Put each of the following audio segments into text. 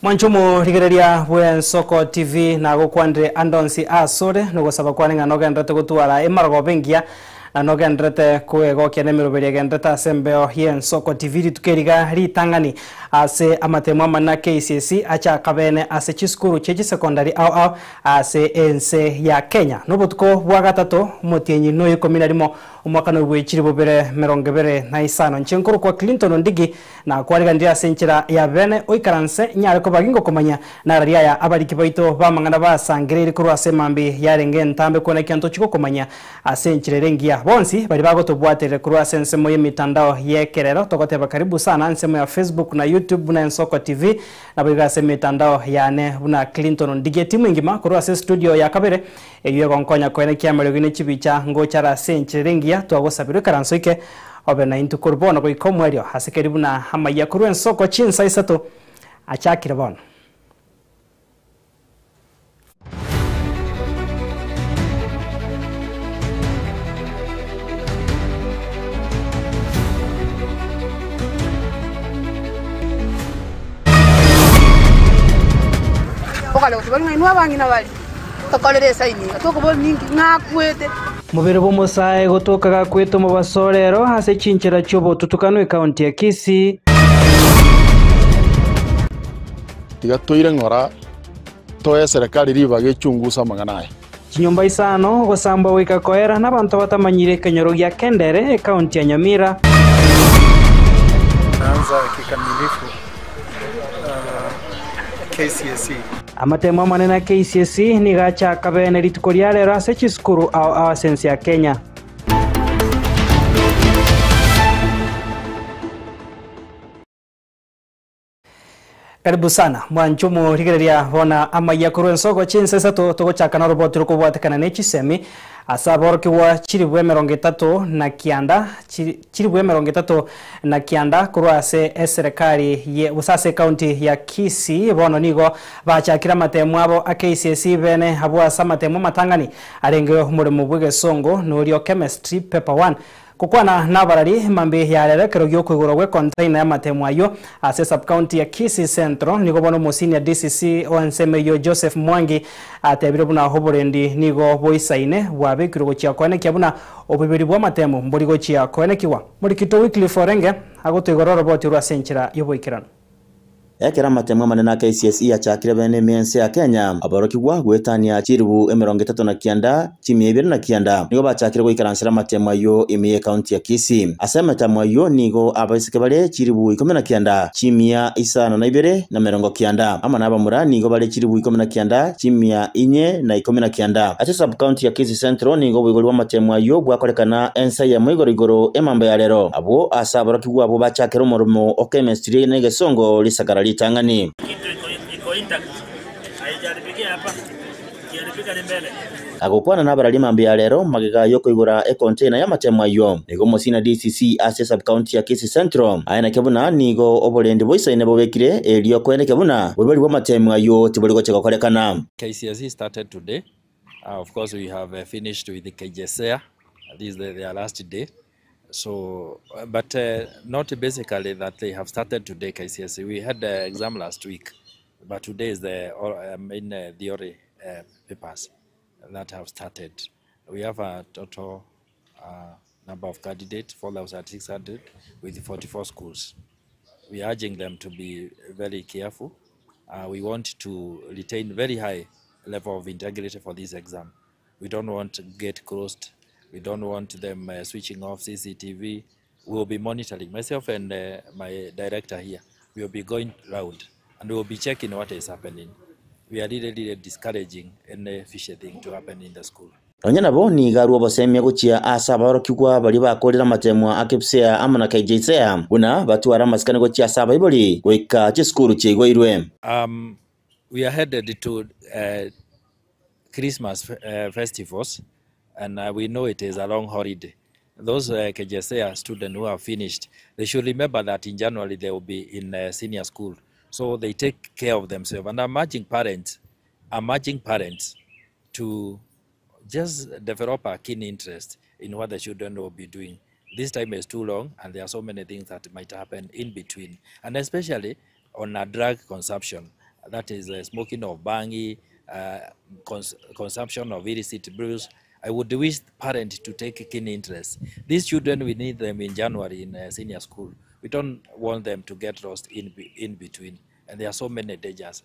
Mwanchumu rigereria bwe Soko TV na gukwandire andonsi asore nugo saba kwaninga nogendete gutwara imarago bengia na nogendete kuegokia nemiruberia gendete asembeo hien Soko TV tukeriga ritangani ase amatemo mana KCSE acha kabene ase chiskuru cheji secondary au ase ense ya Kenya nobutuko bwa gatatu mutienyi no ikominarimo umwaka no bwechiri bubere merongebere na isano nchenkuru kwa Clinton Ndigi na kwariga ndia senchira ya bene oikaranse nyare ko bagingo komanya na raria ya abariki baito bamangana basangirire kuru ase mambi yarenge ntambe kona kyanto chiko komanya asenchire rengia bonsi bari bagotobwatere kuru ase nsemo ye mitandao yekerero tokoteba karibu sana nsemo ya Facebook na YouTube na Soko TV na biga se mitandao yane buna Clinton Ndigi timu ngima kuru ase studio ya kabere egiye gonkonya kwene kyamero gine chibicha ngochara senchire rengia twagosabire karansoike obe na intu kurbona ko ikomwerio hasekeribu na hamaya kuru Soko chinsa isato achakire bona okale utibali ngainwa bangina bali tokolere saini tokobol ningi ngakwete mubere bomusae gotokaga kweto mu basorero hase chinchira chobo tutukanwe county ya Kisii tigatoire ngora toye serikali riba gechungusa maganaye chinyumba isano gosamba wika koera nabantu batamanyire kenyoro ya Kendere county ya Nyamira naanza kikamilifu KCSE amatemo manena KCSE ni gacha kabene ritukoria rero ase chiskuru au sense ya Kenya karibu sana mwanchumu rigereria bona amaya kuru Soko chinse sato togochaka na robot ruko bwatekana nechi semi asaboroki wa chiribwe 30 na kianda chiribwe 30 na kianda kuru ase serikali ye usase county ya Kisii bono nigo bachakira matemo abo KCSE bene habwa samatemo matangani arenge umurimo bw'Gesongo n'urio chemistry paper 1 kukwana nabarari mambe yarere kerogyo kwigoro gwe container ya matemo ayo ase sub county ya Kisii Central nigo bono musini DCC onsemeyo Joseph Mwangi atebire buna hoborendi nigo boisaine wabe kirogo chia kone kyabuna obibiri bwa matemo mborigo chia kone kiwa muri kito weekly forenge agotwigoro robot rwa senchira yoboikirano ekera matemo manena KCSE achakire bene miense ya Kenya aboroki gwa gwetania chiribu 39 chimie 29 nigo bachakire goikaransira matemo ayo imiye county ya Kisii asema matemo ayo nigo abaisike bale chiribu 19 chimia isano na ibere na 90 ama naba murani nigo bale chiribu 19 chimia inye na 19 ate sub county ya Kisii Central nigo bwigolwa matemo ayo bwakorekana ensa ya mwigorigoro emamba ya lero abo asaboroki gwa abo bachakire umurimo okemestri nege songo lisagara litangani agokwana nabarali mambe ya lero magiga yoko igura container ya matemo ayo nigo musina DCC ase sub county ya Kisii Central ayana kebuna nigo obolendi boisaine bobekire elio kwene kebuna bwebali bwa matemo ayo tiboligo cheka kolekana. KCSE started today. Of course we have finished with the KJSEA. This is their last day. So, but not basically that they have started today KCSE. We had the exam last week, but today is the main theory papers that have started. We have a total number of candidates, 4,600 with 44 schools. We are urging them to be very careful. We want to retain very high level of integrity for this exam. We don't want to get closed. We don't want them switching off CCTV. We'll be monitoring. Myself and my director here, we'll be going round and we'll be checking what is happening. We are really discouraging any fishy thing to happen in the school. Onyana bo ni garuo bosemye guchia asa baroki gwa bali bakorera matemo akipsea amana KJSEA buna batwara masikane guchia saba iboli goika chiskuru chigwairwe. We are headed to Christmas festivals. And we know it is a long holiday. Those KJSEA students who have finished, they should remember that in January they will be in senior school. So they take care of themselves. And I'm urging parents to just develop a keen interest in what the children will be doing. This time is too long and there are so many things that might happen in between. And especially on a drug consumption. that is smoking of bangi, consumption of illicit brews. I would wish parents to take keen interest. These children, we need them in January in senior school. We don't want them to get lost in between. And there are so many dangers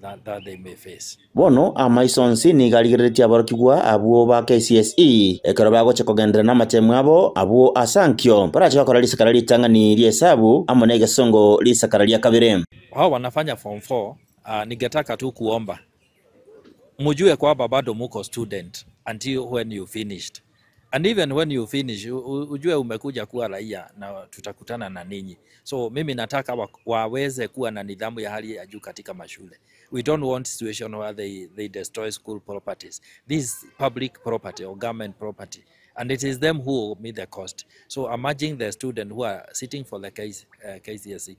that they may face. Bono amaisonsi ni garigiritia barokigwa abuo ba KCSE ekero bagoche kogendera na matemu abo abuo asankyo para chakora lisakara litanga ni liesabu amonege songo lisakara lia kabire. Hao wanafanya form 4, ningetaka tu kuomba mujue kwamba bado muko student until when you finished, and even when you finish ujue umekuja kuwa raia na tutakutana na ninyi. So mimi nataka waweze kuwa na nidhamu ya hali ya juu katika mashule. We don't want situation where they destroy school properties. This is public property or government property, and it is them who will meet the cost. So I'm urging the students who are sitting for the KCSE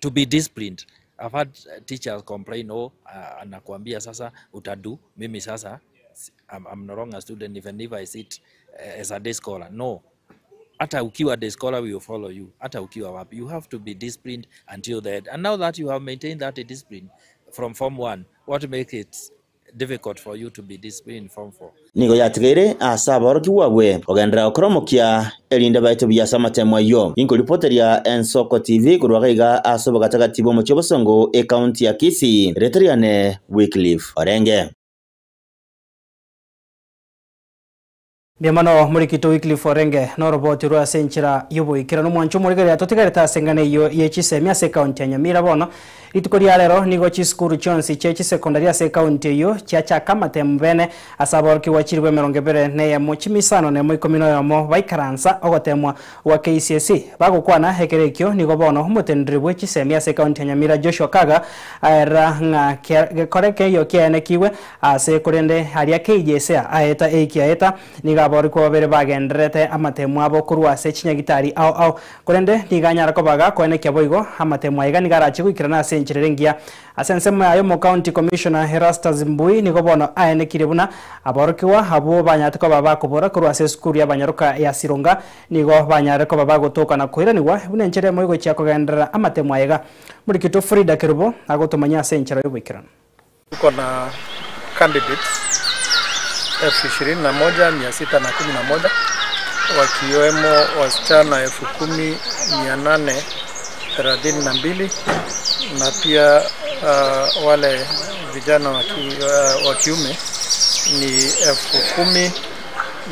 to be disciplined. I've had teachers complain, anakuambia sasa utadu, mimi sasa I'm no longer a student even if I sit as a day scholar. No. Hata ukiwa day scholar, we will follow you. Hata ukiwa wapi, you have to be disciplined until the end. And now that you have maintained that discipline from Form 1, what makes it difficult for you to be disciplined in Form 4? Nigo yatigere asabaro kiwagwe ogendera okromokia elinda baito byasa matemwa yo inko reporteria Ensoko TV kurwagaiga asoboga tagatibo mu Chobosongo e county ya Kisii Retriane Wycliffe Orenge. Biamano murikito Wycliffe Orenge no roboti rwa senchira yubo ikira no mwancho murigere atotigare tasengane yo yechisemi ase county ya Nyamira bono itukoria lero nigo chiskuru chonsi chechi secondary ase county yo chacha kama tembene asaborki wachirwe merongebere ne mu chimisano ne mu ikomino yamo baikaransa ogotemwa wa KCSE bagukwana hekerekyo nigo bono mutendri bwechisemi ase county ya Nyamira Joshua Kaga era nga koreke yo kiene kiwe ase kurende haria KJSE aeta ekiaeta niga bori ko bere bagendrete amatemu abo kurwa se chinyagitari au kurende niganyara ko baga ko ene kyaboigo amatemu aiga nigarachi kwikirana senchirengia asensema ayo mo county commissioner Erastus Mbui nigo bono aene kirebuna aborokiwa abo banyatiko baba kubora kurwa se skuru ya banyaruka ya Sironga nigo banyareko baba gotoka na kwiraniwa bunenchere moigo cyako gendera amatemu aiga muri kito Frida Kerubo agotomanya senchira yo bikirana tuko na candidates 21,611 wakiwemo wasichana 10,832 na pia wale vijana wa kiume ni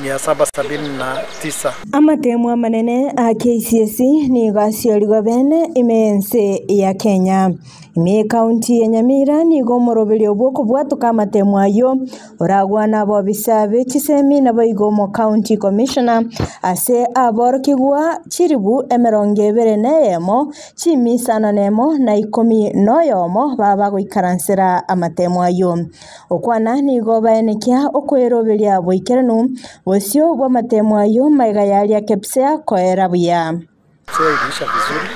10,779. Amatemu manene a KCSE ni gasiorigwa bene imense ya Kenya. Ime county ya Nyamira ni gomorobeli obwoko bwatuka amatemu ayo oragwana bo bisabe chisemi na boigomo county commissioner ase aborokigwa chiribu emerongebere neyemo chimisana nemo na 10 noyomo baba goikaransera amatemu ayo okwana ni gobaenekia okwerobelia boikeranu bosio bwa matemu ayo maiga yali ya kepsea koera buya ilisha vizuri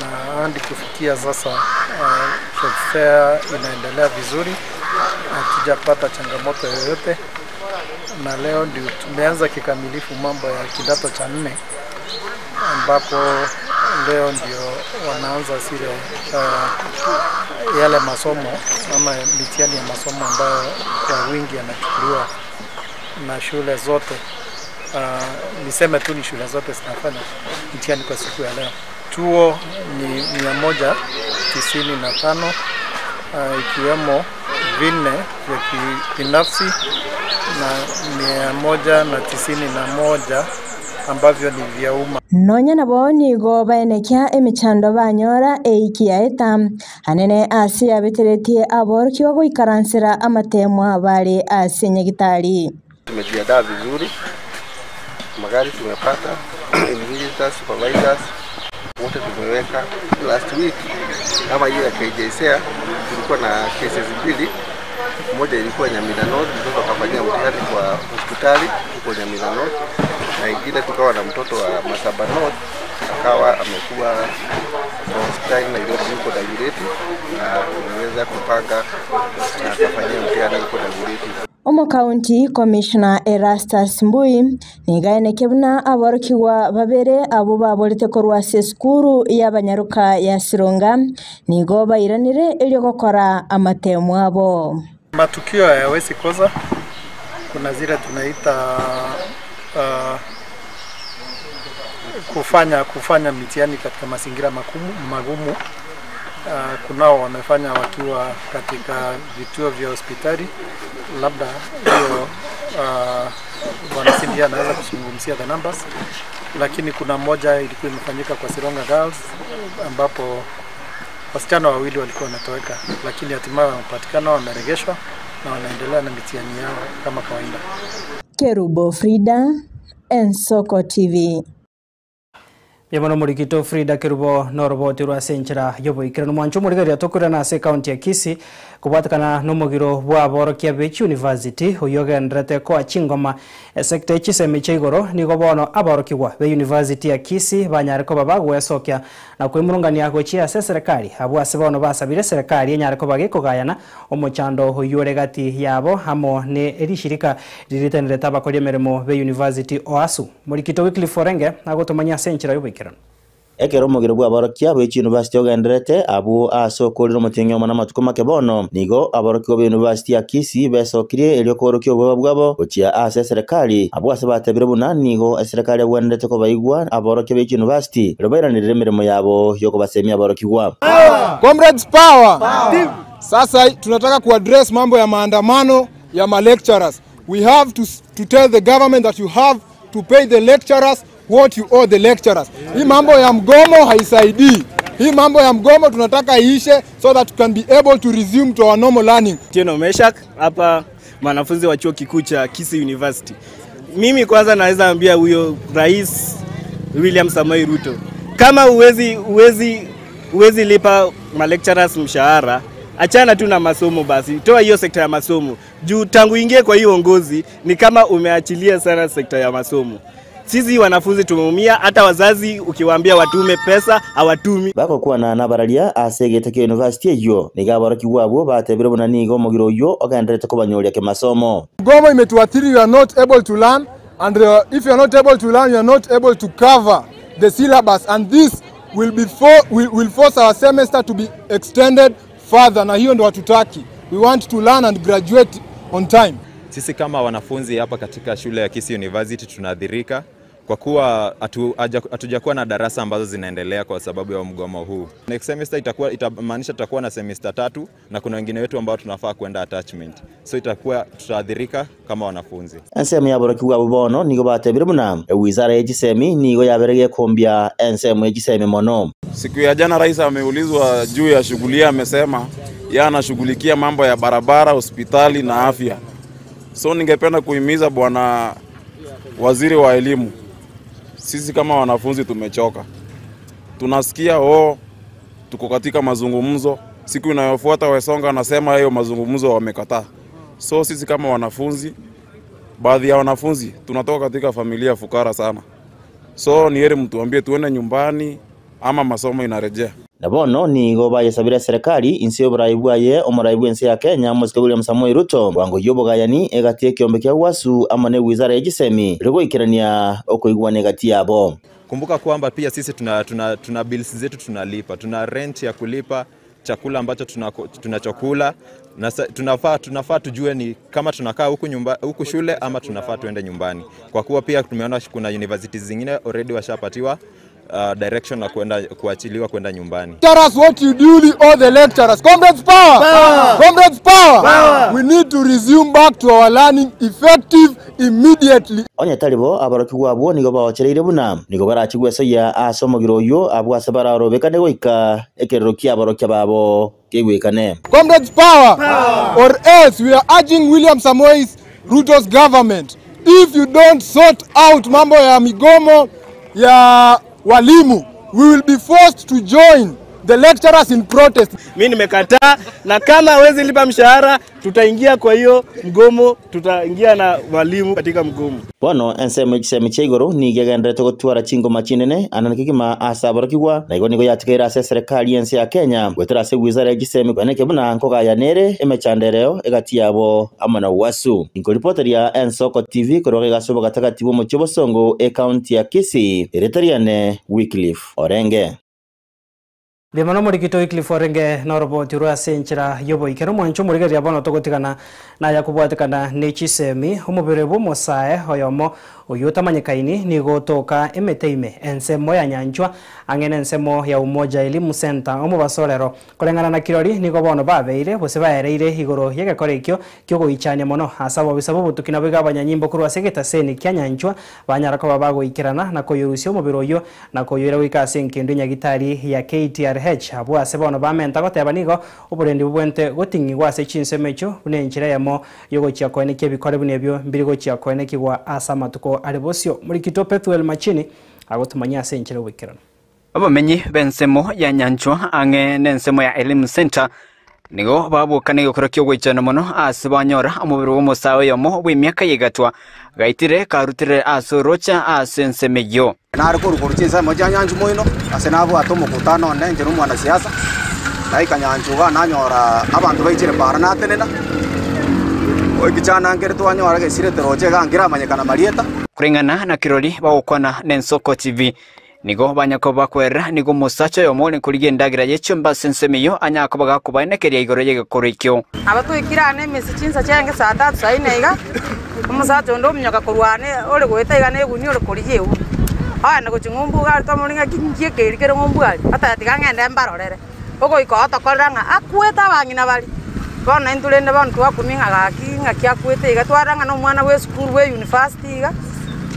na hadi kufikia sasa kepsea inaendelea vizuri, hatujapata changamoto yoyote, na leo ndio tumeanza kikamilifu mambo ya kidato cha 4 ambapo leo ndio wanaanza zile yale masomo ama mitihani ya masomo ambayo kwa wingi yanachukuliwa na shule zote. Niseme tu ni shule zote zinafanya mitihani kwa siku ya leo. Chuo ni 195 ikiwemo 4 vya kibinafsi na 191 ambavyo ni vya umma. Nonya nabo nigo baenekia emichando banyora eikiaeta hanene asi abeteretie aborki wa goikaransira amatemwa bali asenyegitari. Tumejiandaa vizuri, magari tumepata, investors, supervisors wote tumeweka. Last week kama hiyo ya KJSE tulikuwa na cases mbili. Moja ilikuwa Nyamira North, mtoto akafanyia mtihani kwa hospitali huko Nyamira North, na ingine tukawa na mtoto wa Masaba North akawa amekuwa kwa hospitali na yuko Dagoretti, na tumeweza kupanga na akafanyia mtihani huko Dagoretti. Omo County Commissioner Erastus Mbui nigaene kebuna aborokiwa babere abo baborete korwa seskuru y'abanyaruka ya Sironga nigo bairanire ili gukora amatemu abo. Matukio hayawezi kosa. Kuna zile tunaita kufanya mitihani katika mazingira magumu. Kunao wamefanya wakiwa katika vituo vya hospitali, labda hiyo Bwana Cindy anaweza kuzungumzia the numbers, lakini kuna moja ilikuwa imefanyika kwa Sironga Girls ambapo wasichana wawili walikuwa wametoweka, lakini hatimaye wamepatikana, wamerejeshwa na wanaendelea na mitihani yao kama kawaida. Kerubo Frida, Ensoko TV. Yamano murikito Frida Kerubo noroboti rwa senchira yoboikira no mwancho murigari atokura na se county ya Kisii kubatakana no mugiro bwa borokia Beach University uyogendrete ko achingoma sector chiseme chigoro nigo bono aborokigwa be University ya Kisii banyare ko babagwesokya na kwimurungania ko chia serikali abwase bono basabire serikali enyare ko bagikogayana omochando huyore gati yabo hamo ne erishirika riritenere tabakori meremo be University OASU murikito weekly forenge agotomanya senchira yoboikira ekero mugiro bwa borokia Beach University ogendrete abo asokoriro mutinyo mana matuko makebono nigo aborokio be University ya Kisii besokirie elio korokio bwabo ochia ase serikali abo asebatebire buna nigo serikali agwendete ko baigwa aborokio Beach University robaranire mirimo yabo yoko basemia aborokigwa Comrades power. Sasa tunataka kuaddress mambo ya maandamano ya lecturers. We have to tell the government that you have to pay the lecturers what you owe the lecturers. Hii mambo ya mgomo haisaidii. Hii mambo ya mgomo tunataka iishe so that we can be able to resume to our normal learning. Tieno Meshak hapa mwanafunzi wa chuo kikuu cha Kisii University. Mimi kwanza naweza ambia huyo Rais William Samoei Ruto, kama uwezi lipa ma lecturers mshahara, achana tu na masomo basi. Toa hiyo sekta ya masomo. Juu tangu ingie kwa hiyo uongozi ni kama umeachilia sana sekta ya masomo. Sisi wanafunzi tumeumia, hata wazazi ukiwaambia watume pesa hawatumi. Bako kuwa na nabaralia asegete ke university yo nigaborokigwa abo batebire buna nigo mugiro yo ogendrete ko banyoria ke masomo. Mgomo imetuathiri, you are not able to learn, and if you are not able to learn, you are not able to cover the syllabus, and this will force our semester to be extended further, na hiyo ndo hatutaki. We want to learn and graduate on time. Sisi kama wanafunzi hapa katika shule ya Kisii University tunadhirika kwa kuwa hatujakuwa na darasa ambazo zinaendelea kwa sababu ya mgomo huu. Next semester itamaanisha tutakuwa na semester 3 na kuna wengine wetu ambao tunafaa kwenda attachment. So tutadhirika kama wanafunzi. Ensemu yaborokiwa abono nigo batebire buna wizara y'egisemi nigo yaberege kombia ensemu y'egisemi mono. Siku ya jana rais ameulizwa juu ya shughuli, amesema yeye anashughulikia mambo ya barabara, hospitali na afya. So ningependa kuhimiza bwana waziri wa elimu, sisi kama wanafunzi tumechoka. Tunasikia tuko katika mazungumzo, siku inayofuata Wesonga anasema hiyo mazungumzo wamekataa. So sisi kama wanafunzi, baadhi ya wanafunzi tunatoka katika familia fukara sana. So ni heri mtuambie tuende nyumbani ama masomo inarejea. Nabono nigo bayesabira serikali insi y'oburayibwaye omurayibwa ensi ya Kenya Mosque William Samoei Ruto wango yobogayani egatie kiombe kya wasu amane wizara y'egisemi rego ikirania okoigwa negati yabo. Kumbuka kwamba pia sisi tuna bills zetu tunalipa, tuna rent ya kulipa, chakula ambacho tunachokula, na tunafaa tujue ni kama tunakaa huku shule ama tunafaa tuende nyumbani. Kwa kuwa pia tumeona kuna universities zingine already washapatiwa direction na kuachiliwa kwenda nyumbani. Tell us what you duly owe the lecturers. Comrades power! Comrades power! We need to resume back to our learning effective immediately. Onya talibo abarokigwa abo nigo baochereire buna nigo barachigweso ya asomogiro yo abwase bararobeka negoika ekerokia abarokya babo kegwekane. Comrades power! Or else we are urging William Samoei Ruto's government, if you don't sort out mambo ya migomo ya walimu, we will be forced to join the lecturers in protest. Mimi nimekataa, na kama hawezi lipa mshahara tutaingia kwa hiyo mgomo, tutaingia na walimu katika mgomo. Bono enseme chegoro ni gegendete gutwara chingo machinene ananikigima asabarokigwa na igoni go yatikira serikali yense ya Kenya gwetera se wizara giseme kwaneke buna nkoga ya nere emechandereo egati yabo amana wasu. Inko reporter ya Ensoko TV koroge gasobo gatakati bo mochobo songo e county ya Kisii Eritariane Wycliffe Orenge. Bimano murikito Wycliffe Orenge noroboti rwa senchira yobo ikero mwancho murigeri yabono togotikana na yakubwatikana nechisemi umubere bumosae oyomo uyutamanyikaini ni gotoka emeteime ensemo ya nyanchwa angene ensemo ya Umoja Elimu Center omubasorero kolengana na kirori ni gobono babeire busebaereire igoro yegekorekyo kyo goichania mono asabo bisabo butukina biga abanyanyimbo kurwa segeta seni kya nyanchwa banyara ko bagoikirana na koyurusyo mubiro yo na koyura wikase nkindu nyagitari ya KTRH abo asebono bamenta gotebanigo uburendi bubwente gotingi gwase chinsemecho bunenchira yamo yogo chiakoene kebikore bunebyo mbiri go chiakoene kigwa asamatuko alibosio murikito Pethuel Machini agotumanya senchira wikirana abamenyi bensemo ya nyanchwa ange nensemo ya Elimu Center nigo babukane gokorokyo gwichana mono asibanyora umubiri w'umusawe yomo w'imyaka yigatwa gaitire karutire asorocha asensemeyo nari kurukurutse moja nyanju moino asenabu atomo kutano nenge n'umwana siasa naika nyanjuga nanyora abantu bayicire parana tenena oikichana ngere twanyora gesire teroje gangira amanyekana marieta kuringana na kirori bawukwana n'Ensoko TV nigo banyako bakwera nigo musacha yomo ni kurigendagira yechumba sensemeyo anyako bagakubanekeria igoro yegekorikyo abatwikirane mesi chinsa cyenge saa 3 saa 4 iga umusacha ndo mnyoka kurwane ore gweta igane guni ore kuriye u ana go chingumbu ga tomuringa kingie kerikere ngumbu ga ata tigangende mbarorere ogo ikota koranga akweta bangina bali bona indulende bona twakuminga gakinga kyakwete iga twaranga no mwana we school we university iga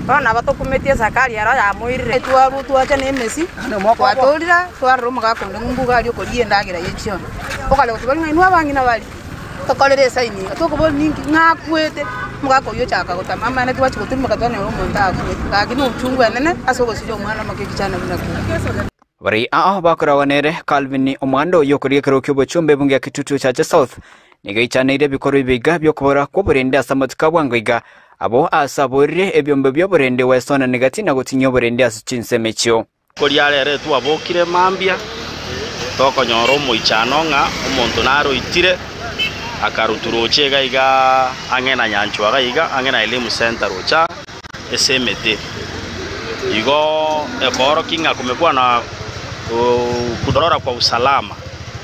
bona batokumetie sakari yaro ya muirire twaru twacha ne mesi twatolira twaruma ga kunde ngumbu ga ryo koriye ndagira yecho okale kutubalinga inwa bangina bali tokolere saini tokobol ningi ngakwete mugako yo chaka gutamama ne twachi kutumba katwane umuntu akini uchungu nene asoko sijo mwana makikichana binako bari bakurawanere Calvin Omando yokuriye kirokyo bochombe bunge kitutu cha South nigaichanaire bikoro biga byo kubora ko burende asamatika bwangoiga abo asaborire ebyombe byo burende wesona negatina gutinyo burende asichinsemechyo koriarere twabokire mambia tokonyoro moichano nga omuntu naro itire akaruturoche gaiga angena nyanchwa gaiga angena Elimu Center rocha SMT igo ekoro kinga kumekuwa na kudorora kwa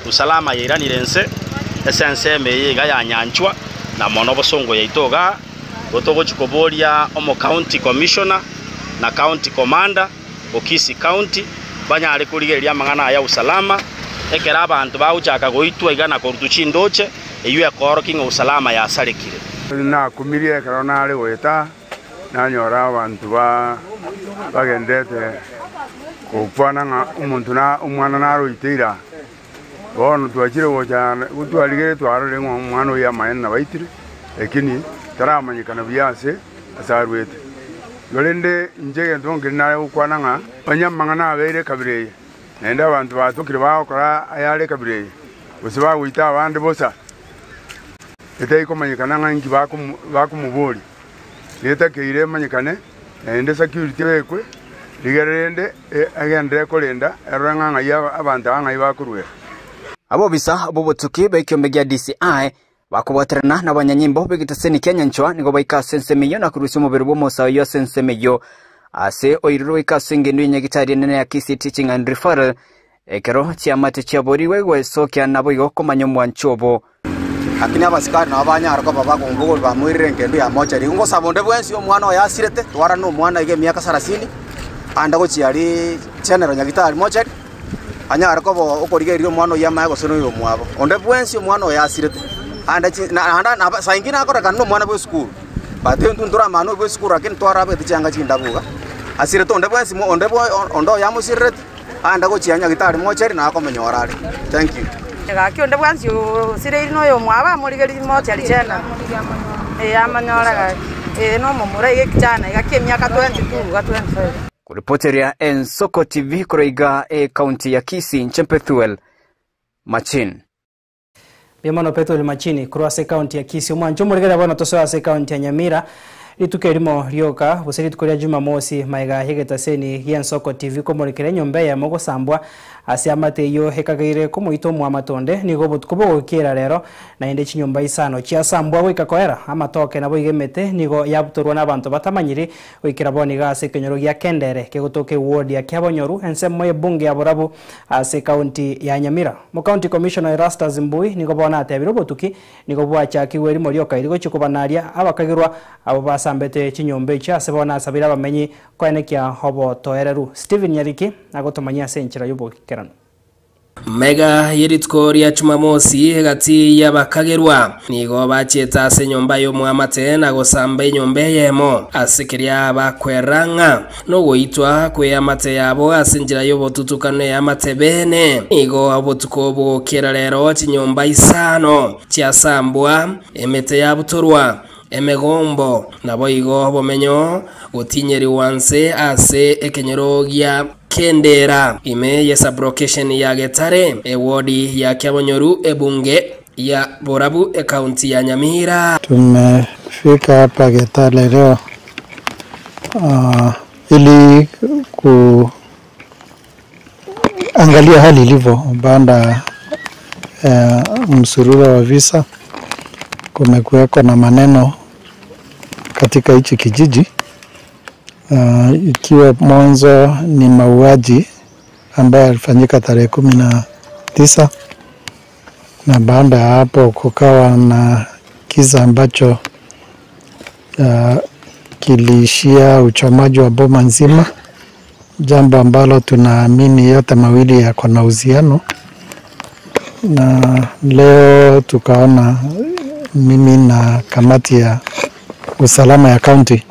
usalama yiranirense SNCM yiga ya nyanchwa na monobo songo yaitoga gotogo chikoboria omo county commissioner na county commander okisi county banyare kurigeria mangana ya usalama ekera abantu bauchaka goitwa igana korutuchindoche eyu ekoro kinga usalama ya sarekire na kumirie karona ari weta na nyora abantu bagendete kupana nga umuntu na umwana naro itira ono twachire gochana gutwaligere twarore ngo umwana ya mayena baitire ekini taramanyikana byase asarwete golende njege ndonge na ukwana nga banyamangana abere kabireye nenda abantu batokire bakora ayale kabireye usiba wita abandi bosa etay komanyikana nga ngi bakumubori leta keire manyikane nende security bekwe ligerende agende kolenda eranga ya abantu anga ibakurwe abo bisa abo botuki bekyombe gya DCI bakubaterana n'abanyanyimbo begitaseni Kenya nchwa nigo baika sensemeyo na kurusi mubiri bw'umusayo yo sensemeyo ase oiruro ikasenge ndinye gitari nene ya Kisii Teaching and Referral ekero chiamate chiaboriwe gwesokya nabo igo komanyomwa nchobo akini abasikari na abanyara ko baba kumbugo bamwirire ngendo ya mocha ringo sabonde bwensi omwana yasirete twara no mwana ige myaka 30 anda go chiari chenero nyagitari mocha anyara ko okorigerio mwana yamaye gosono yo mwabo onde bwensi omwana yasirete anda na saingina akora no mwana bwe school bate ndura mano bwe school akini twara be tichanga chindabuga asirete onde bwensi onde ondo yamusirete anda go chianya gitari mocha na akomenyorare thank you gakyo nde bwanzi sire no yo mwaba murigeri mocha lichena amanyora no mumura ye kichana gakye myaka 22 ga 25 Kuripoteria Ensoko TV kuroiga kaunti ya Kisii Nchempethuel Machin. Biamano Pethuel Machini kurwase kaunti ya Kisii mwanjo muregera bona tosoase kaunti ya Nyamira litukerimo ryoka buseri tukoria Jumamosi maiga hegetaseni Ensoko TV komurekere nyombe ya mogo sambwa ase amateyo hekagaire kumuito mwa matonde nigo butukubo kira rero na inde chinyomba isano chia sambwa gwikakoera amatoke nabo igemete nigo yabutorwa nabantu batamanyiri wikira boni gase kenyoro gya Kendere kegotoke ward ya Kyabonyoru ensemo ye bunge ya Borabu ase county ya Nyamira mo county commissioner Erastus Mbui nigo bona atebiro botuki nigo bwacha kiweri morioka irigo chikubanaria abakagirwa abo basambete chinyombe cha ase bona sabira bamenyi kwanekia hobo toereru Steven Nyariki agotomanya senchira yubo Mega yeritko ria Jumamosi gati y'abakagerwa nigo bacheta ase nyomba yo mwamate na gosamba nyombe yemo asikiria bakweranga no goitwa kwe amate yabo asinjira yo botutukane amate bene nigo abotuko bo kera rero chinyomba isano chia sambwa emete yabutorwa emegombo nabo igo bomenyo gotinyeri wanse ase ekenyero gya Kendera ime yesa brocation ya Getare ewodi ya Kyabonyoru ebunge ya Borabu kaunti ya Nyamira. Tumefika hapa Getare leo ili kuangalia hali ilivyo baada msururu wa visa. Kumekuweko na maneno katika hichi kijiji. Ikiwa mwanzo ni mauaji ambayo yalifanyika tarehe 19 na baada ya hapo kukawa na kisa ambacho kiliishia uchomaji wa boma nzima, jambo ambalo tunaamini yote mawili yako na uhusiano. Na leo tukaona mimi na kamati ya usalama ya county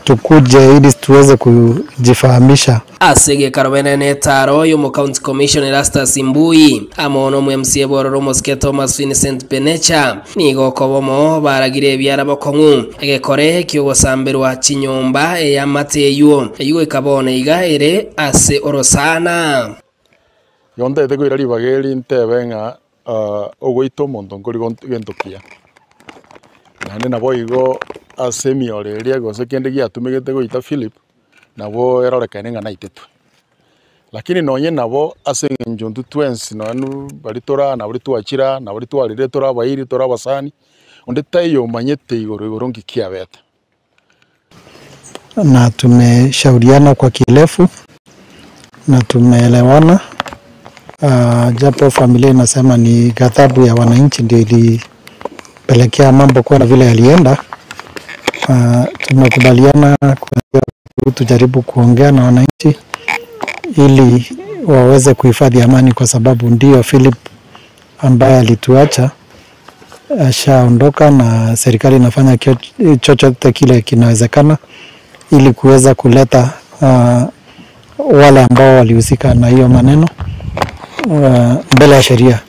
tukuje ili tuweze kujifahamisha asege karbenene taro yo mo county commissioner Erastus Mbui amono mu MCA Bororo Mosque Thomas Vincent Penecha nigo kobomo baragire byara bokongu egekore kyogosamberwa chinyomba ya mateyo eyo ikabone iga ere ase orosana yonde de goirari bageri ntebenga ogoito mondo ngori gentokia nane nabo igo asemiore ria gose kende giatumigete goita Philip nabo erorekane ngana itetu lakini nonye nabo asengenjuntu twensi nanu bari tora na bari twachira na bari twarire tora bairi tora basani onde tayo manyete igoro ngikia beta na tumeshauriana kwa kirefu na tumeelewana. Japo familia inasema ni ghadhabu ya wananchi ndio ilipelekea mambo kwa vile yalienda. Tumekubaliana tujaribu kuongea na wananchi ili waweze kuhifadhi amani, kwa sababu ndio Philip ambaye alituacha ashaondoka na serikali inafanya chochote kile kinawezekana ili kuweza kuleta wale ambao walihusika na hiyo maneno mbele ya sheria.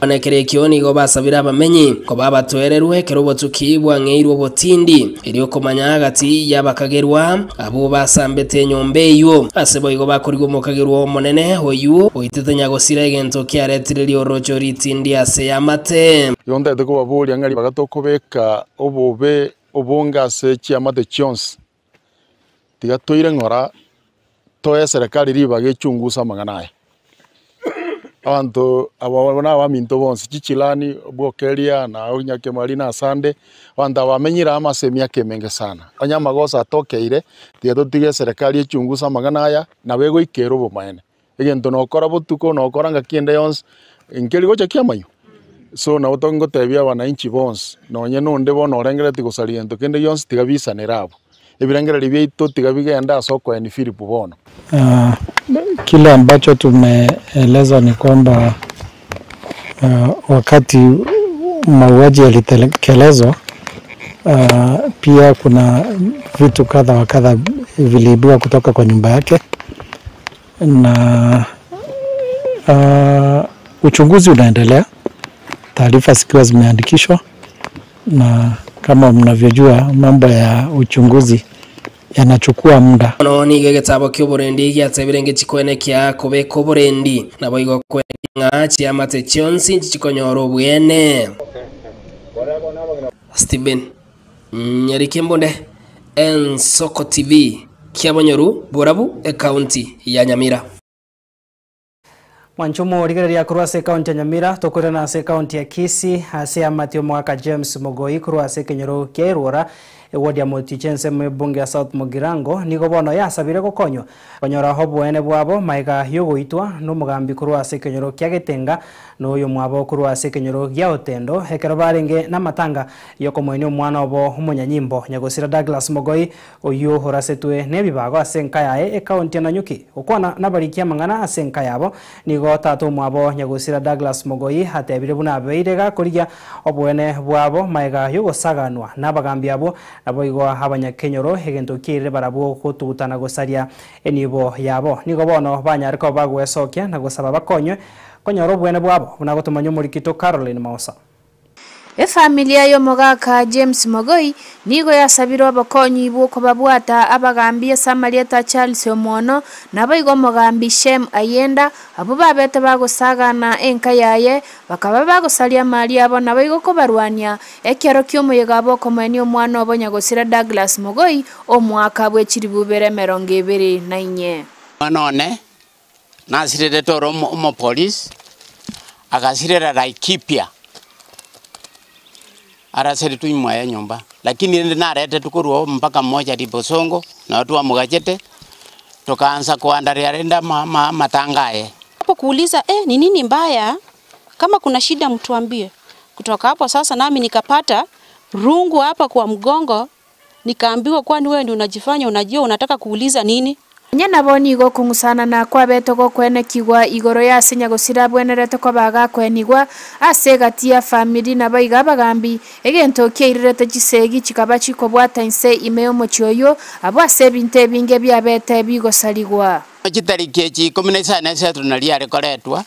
Anekere kioni go basabira bamenyi ko babatwererwe kerobo tukibwa ngeirwo botindi iriyo komanya hagati y'abakagerwa abo basambete nyombe yo asebo igo bakorigwo mukagerwa monene hoyu oitetenya gosira egento kiaretiriri orocho ritindi ase yamate yonde de ko baburi ngari bagatokobeka obobe obonga se chiamate chons tigatoire ngora toya serikali riba gechungusa maganaye abantu ababona abaminto bonse chichilani bokeria na unyake marina sande wanda bamenyira amasemi akemenge sana anyama gosa tokeire tieto tige serikali echungusa maganaya na bego ikero bomaene egento nokora botuko nokora ngakiende yons inkeri gocha kiamanyo so na utongo tebia wananchi bonse nonye nonde bono orengereti gosaliento kende yons tigabisa nerabo ebirangera libyeito tigabigenda soko ni Philip bono. Kile ambacho tumeeleza ni kwamba wakati mauaji yalitekelezwa pia kuna vitu kadha wa kadha viliibiwa kutoka kwa nyumba yake na uchunguzi unaendelea, taarifa zikiwa zimeandikishwa, na kama mnavyojua mambo ya uchunguzi yanachukua muda. Noni gegetsabo ky'oburendi gyatebirenge chikwene kya kobeka oburendi nabo igo kwenga chiamate chionsi chikonyora obwene. Steven Nyarikimbonde, Ensoko TV, Kiabonyoru, Borabu, County ya Nyamira. Mwanchumo rigereria kurwase county ya Nyamira tokore na se county ya Kisii ase amatio mwaka James Mogoi kurwase kenyoro kierora wodi ya Motichense mbunge ya South Mugirango nigo bono yasabire gukonywa konyora hobwene bwabo maiga yogoitwa no mugambi kurwase kenyoro kya Getenga no yo mwabo kurwase kenyoro gya Otendo hekero barenge na matanga yoko mweni omwana obo umunyanyimbo Nyagosira Douglas Mogoi oyo horasetwe nebibago asenka yae county na Nyuki okwana nabarikia mangana asenka yabo nigo tatu mwabo Nyagosira Douglas Mogoi hatebire buna beirega kuriya obwene bwabo maiga yogosaganwa nabagambi abo nabo igwa abanyakenyoro egento kire barabo kututana gosaria enibo yabo nigo bono banyariko bagwesokia na gosaba bakonywe konyoro obwene bwabo na gotumanyo murikito Caroline Mausa. Familia yo mogaka James Mogoi nigo yasabirwa abakonyi bwoko babwata abagambi Samarieta Charles Omono nabo igo mogambi Shem Ayenda abo babete bagosagana enka yaye bakaba bagosalia mali abo nabo igo kobarwania ekero ky'omuyega boko mweni omwana obo Nyagosira Douglas Mogoi omwaka bw'ekiribubere 2024 none nasirere toro mo police agasirera Laikipia araseri tuimwa ya nyumba lakini narete tukuruo mpaka mmoja Dibosongo na watu wa Mugachete tukaanza kuandalia renda matangaye hapo kuuliza ni nini mbaya, kama kuna shida mtuambie. Kutoka hapo sasa nami nikapata rungu hapa kwa mgongo, nikaambiwa kwani wewe ndio unajifanya unajua unataka kuuliza nini. Nyana boni igo kungusana na kwa beto go kwene kigwa igoro ya Nyagosira bwenerete ko baga kwenigwa ase gatia family na baiga bagambi egento kyeirete gisegi kikaba chikobwata inse imeo mochioyo abo ase binte binge byabete bigosaligwa chitariki chi 13 tunalia rekoretwa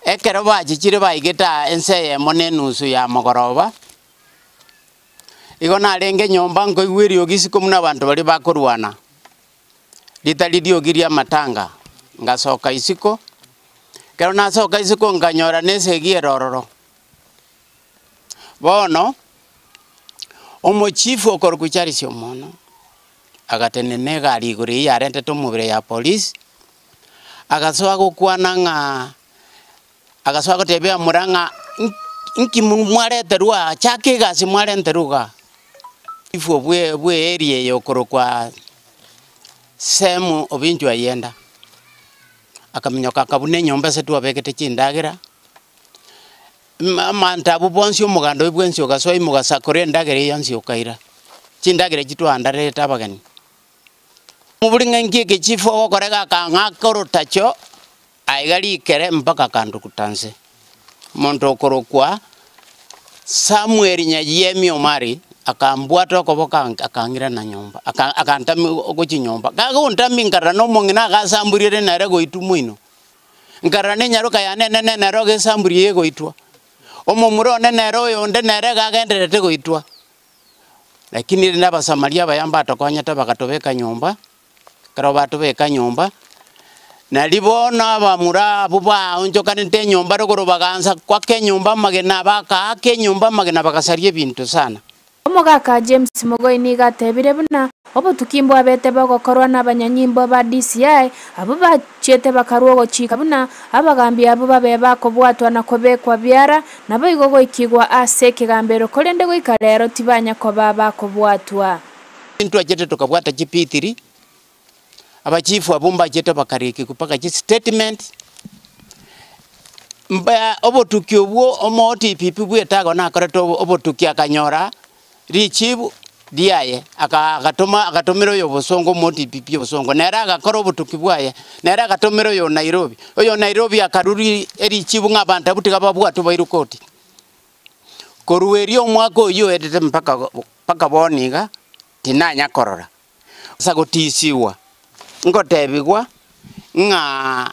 ekero bachichire baigeta ense monenusu ya mogoroba igona renge nyomba ngo igwiri ogisiko muna abantu bali bakurwana litalidio giria matanga ngasoka isiko kero nasoka isiko nganyora nesegie rororo bono omochifu okorkuchari cio mono agatenene gari iguri yarente tumubire ya police agasoa gukwana nga agasoa gotebea muranga inki mwarete ruwa chake gasi mwarente ruga ifu bwe area yokoro kwa semu obintu ayenda akaminyoka kabune nyomba setu abekete chindagira manta bubonsi omugando bwensi ogasoi mugasakore ndagere yansi okaira chindagira chitwandare tabagani mubulinga ngike chifo okorega kangakoro tacho aigali kere mpaka kandu kutanse monto korokwa Samuel Nyayemi Omari akambwata koboka akangira na nyomba akantami ogochi nyomba kago ntami ngara no mongina gasamburire na rego itumuino ngara ne nyaruka ya nene na roge samburiye go itwa omomuro nene royo nde nere gagenderete go itwa lakini naba Samaria bayamba atokonyata bakatobeka nyomba karo batobeka nyomba na libona bamura buba onjokane te nyomba rogoro baganza kwake nyomba magena baka ake nyomba magena bakasarie bintu sana omugaka James Mogoi ni gatebire buna obo tukimbo abete bagokorwa n'abanyanyimbo ba DCI abo bachete bakaruo gochika buna abagambi abo babe bakobwatwa na kobekwa byara nabo igogo ikigwa ase kigambero kolende goikarero tibanya ko baba kobwatwa into ajete tukabwata chipitiri abachifu abumba ajete bakariki kupaka chi statement mba obo tukibwo omoti pipi bwetago na koreto obo tukia kanyora richibu diaye akatomero yo Bosongo moti pipi Bosongo nera agakora obutukibwaye nera agatomero yo Nairobi oyo Nairobi akaruri erichibu ng'abantu butika babwatu bairukoti korueri omwako yo edete mpaka boniga tinanya korora sagotisiwa ngotebigwa nga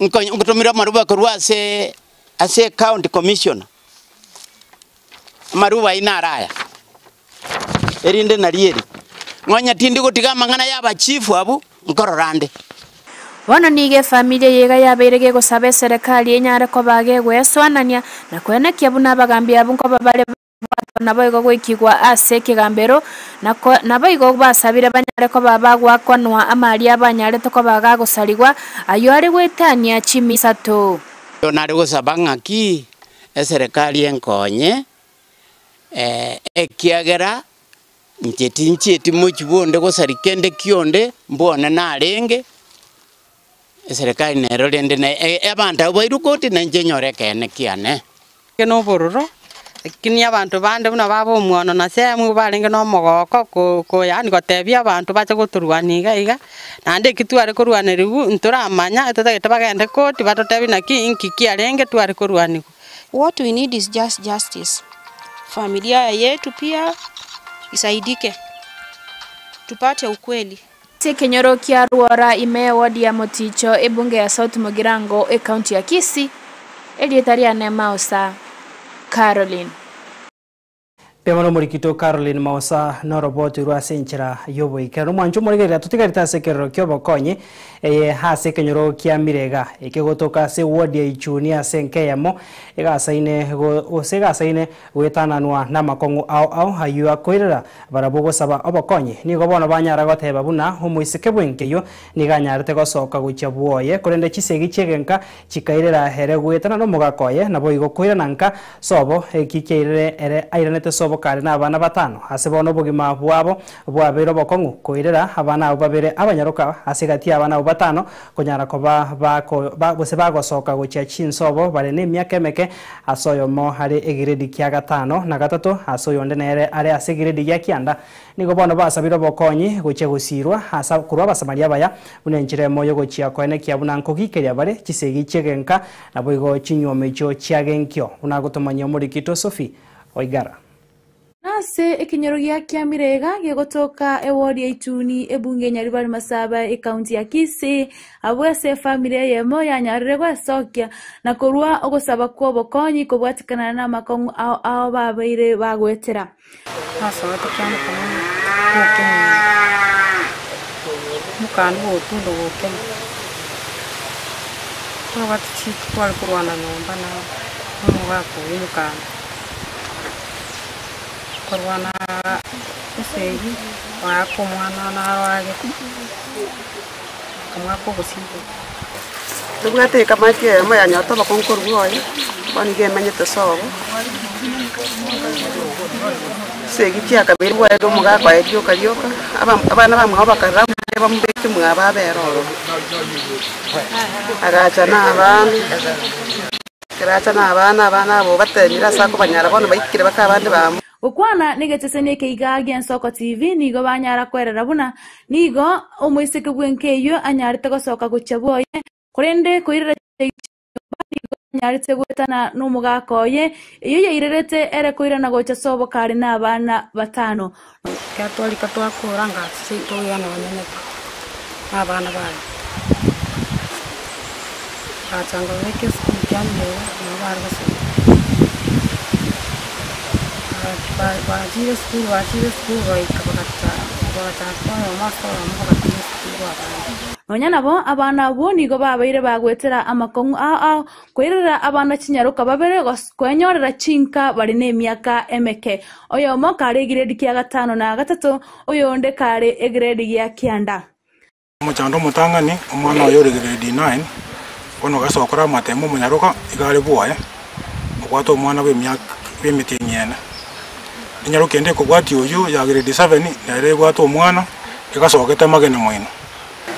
ngotomira maruba korwa ase county commissioner maruba inaraya erinde na rieri ngonya tindi gutiga mangana yaba chief abu nkororande bono nige familia yega yabeirege gusaba serikali enyare ko bage gweswanania na kwenekia buna bagambia abo ko babale nabo igo gwikigwa ase kigambero nabo igo basabire banyare ko babagwa kwanwa amali abanyare to ko baga gusaligwa ayo ari gwetania chimisato nari gusaba ng'aki serikali enkonye ekiagera ncheti muchibonde gosarikende kionde mbona narenge serikali nero rende na abantu bairukoti na njenyore kene kiane keno bororo kini abantu bande buna babo mwono na semu barenge no mogoko ko yani gotebia abantu bache guturwaniga iga nande kitware kurwanirigu nturamanya tutagete bagende koti batotebi na kinki kiarenge tware kurwanigu. What we need is just justice. Familia yetu pia isaidike, tupate ukweli. Kenyoro kia Ruora ime wadi ya Moticho ebunge ya South Mugirango kaunti ya Kisii Elietariane Mausa Caroline Pemano murikito Caroline Mausa no robot rwa senchira yobo ikero mwanjo murigerera tutigarita sekero kyobo konye hase kenyoro kia Mirega ekegotoka se wadi ya Ichunia senkeyamo egasaine osegasaine wetananwa na makongo au hayu akoirera barabogo saba obokonye nigo bono banyara goteba buna homuiseke bwenkeyo niganyarete gosoka guchabuoye korende chisegi chegenka chikairera here gwetana no mugakoye nabo igokoira nanka sobo ekikeirere ere airanete sobo kare na abana batano hase bono bugima bwabo bwabero bokongu koirera abana abo babere abanyaruka asigati abana abo batano konyara ko bose bagosoka gucha chinsobo bare ne myaka emeke asoyo mo hari egiredi kya gatano na gatatu asoyo ndenere are asegiredi ya kianda nigo bono basabiro bokonyi guche gusirwa hasa kurwa basamaria baya unenjire moyo gochia kwene kya bunanko gikeria bare chisegi chegenka nabo igo chinyomecho chiagenkyo unagotomanya muri kito Sophie Oigara Nase ekinyoro gia kia Mirega gegotoka ewodi ya Ituni ebunge Nyaribari Masaba kaunti ya Kisii abwese familia yemo ya nyarire sokia na kurwa ogosaba ko bokonyi kubwatikana na makongu ao babaire bagwetera hasa watakana kama mukani wotundo woke kwa watu chitu walikuwa na nyumba na mwako mukani korwana usegi wako mwana na wage kama ko bosigo tugate kama ke maya nyoto bakonkor buoye bani ge menyete sobo segi tia kabiri wa do muga kwa edio karioka abana bamwe bakara bambeke mwaba beroro agacha na abana abo batemira sako banyara bono baikire bakabande bamu Ukwana nigetesenie keiga Nsoko TV nigo banyara kwerera buna nigo omwiseke bwenkeyo anyarite gosoka guchabuoye kurende koirera nigo anyarite gwetana n'umugakoye iyo yairerete ere koirana gocha sobo kare na abana batano katolika twakuranga sito yana wanyene abana bali achanga weke sikyanyo nabarga Wajire school waikabakata Nonyana bo abana bo nigo babaire bagwetera amakongu ao kwerera abana kinyaruka babere kwenyorera chinka bari ne myaka emeke oyo mo kare grade kya gatano na gatatu oyo nde kare grade ya kianda Muchando mutangani umwana oyo grade 9 kono gasokora matemo munyaruka igale buaye mukwato umwana we myaka bemitinyena Inyaruka ende kubwati uyu ya grade 7 nare bwato umwana ikasoketa magene mwino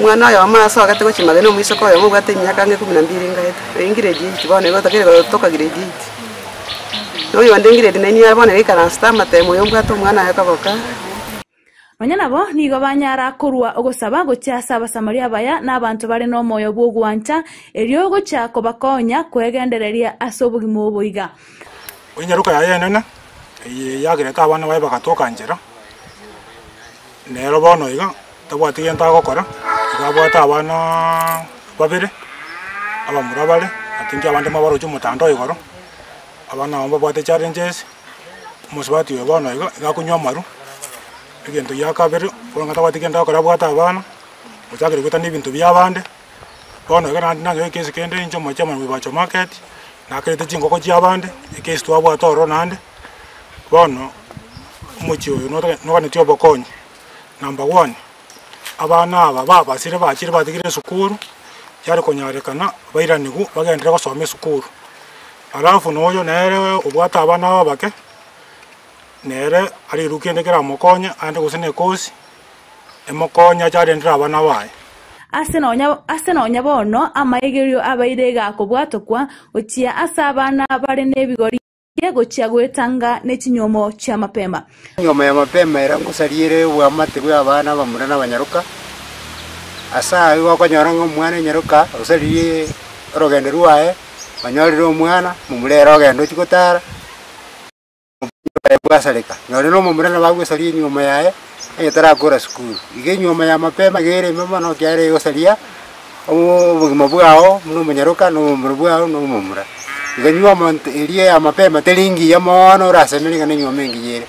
Mwana ya amaso agate ko chimagene mu isoko yo bwate imyaka nge 12 ngaeta ingiredi kibone go takire toka grade no yo ande grade 9 yabone ikana sta matemo yo bwato umwana yakaboka Nonyana bo nigo banyara kurwa ogosaba gochasa abasamaria baya n'abantu bari no moyo bwogwancha eryo gocha ko bakonya kwegendereria asobugimo boiga Inyaruka ya yenene yagireta abana baye bakatoka njera nero bono iga tabwati yenta gokora igabwata abana babere abamurabale atingi abande mabaro cy'umutando igoro abana bamba bwate challenges musibati we bono iga kunywa maru Egento ya kabiri kuranga tawatigenda kora bwata abana uchakire kwita ibintu byabande bono egana nanyo ekesi kende injo machama mwibacho market nakerete chingoko chiabande ekesi twabwata oro nande bono umuchi uyu nogane tio bokonyi number 1 abana aba babasire bakire batigire sukuru yari konyarekana bairanigu bagendera gosoma sukuru alafu noyo nere ubwata abana babake nere ari rukendekera mokonya ande gusene kosi emokonya cyarendera abana baye asenonya bono amayegerio abairega kubwatokwa ochia asabana bare nebigori gochia gwetanga nekinyomo kya mapema nyoma ya mapema era ngusariere wa matigo abana bamura n'abanyaruka asa ayo konyora ng'omwana nyaruka usariye rogende ruaye banyorire omwana mumurera rogendo chikotara bwasaleka nyore no mumura n'abagwesariye nyoma yaye etara kora skulu ige nyoma ya mapema gere mama no kyare gosaria obugimo bwao muno munyaruka no murubwao no mumura iganywa erie ya mapema telingi ya mono rasemelinga nenyo mengi yere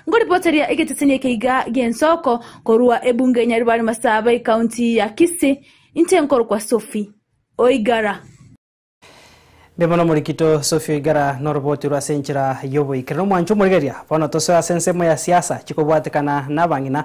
ngori poteria igetetsenye keiga gensoko korua ebunge nyaribari masaba county ya Kisii intenkoro kwa Sophie Oigara Demono murikito Sophie Oigara noroboti rwa senchira yobo ikero mwancho murigeria bono toso asensemo ya siasa chikobwatekana nabangina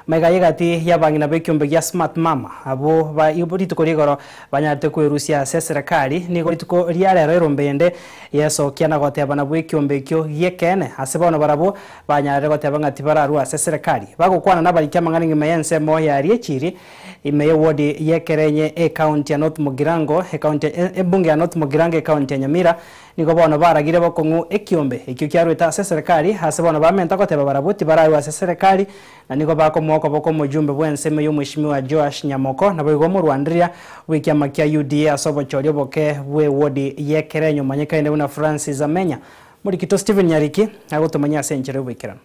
mega yegati yabangina bekyombe ya smart mama abo ba ibodito korigoro banyarte kwerusia serikali ni gorituko riare rero mbende yeso kiana gote abana bwekyombe kyo yekene asebono barabo banyare gote abangati bararua serikali bagokwana nabarikia mangani ngemeyense mo ya riechiri imeye wodi yekerenye county ya North Mugirango county ebunge ya North Mugirango county ya Nyamira niko bono baragire bokongu ekyombe ekyo kyarweta serikali asebono bamenta gote barabuti bararua serikali na niko bako mwoko boko mujumbe bwenseme yo mwishimiwa Joash Nyamoko na bwo mu Rwandaria wiki amakia UDA asobo choryo boke we wodi yekerenyo manyekaine una Francis Amenya muri kito Steven Nyariki agotomanya senchere wikira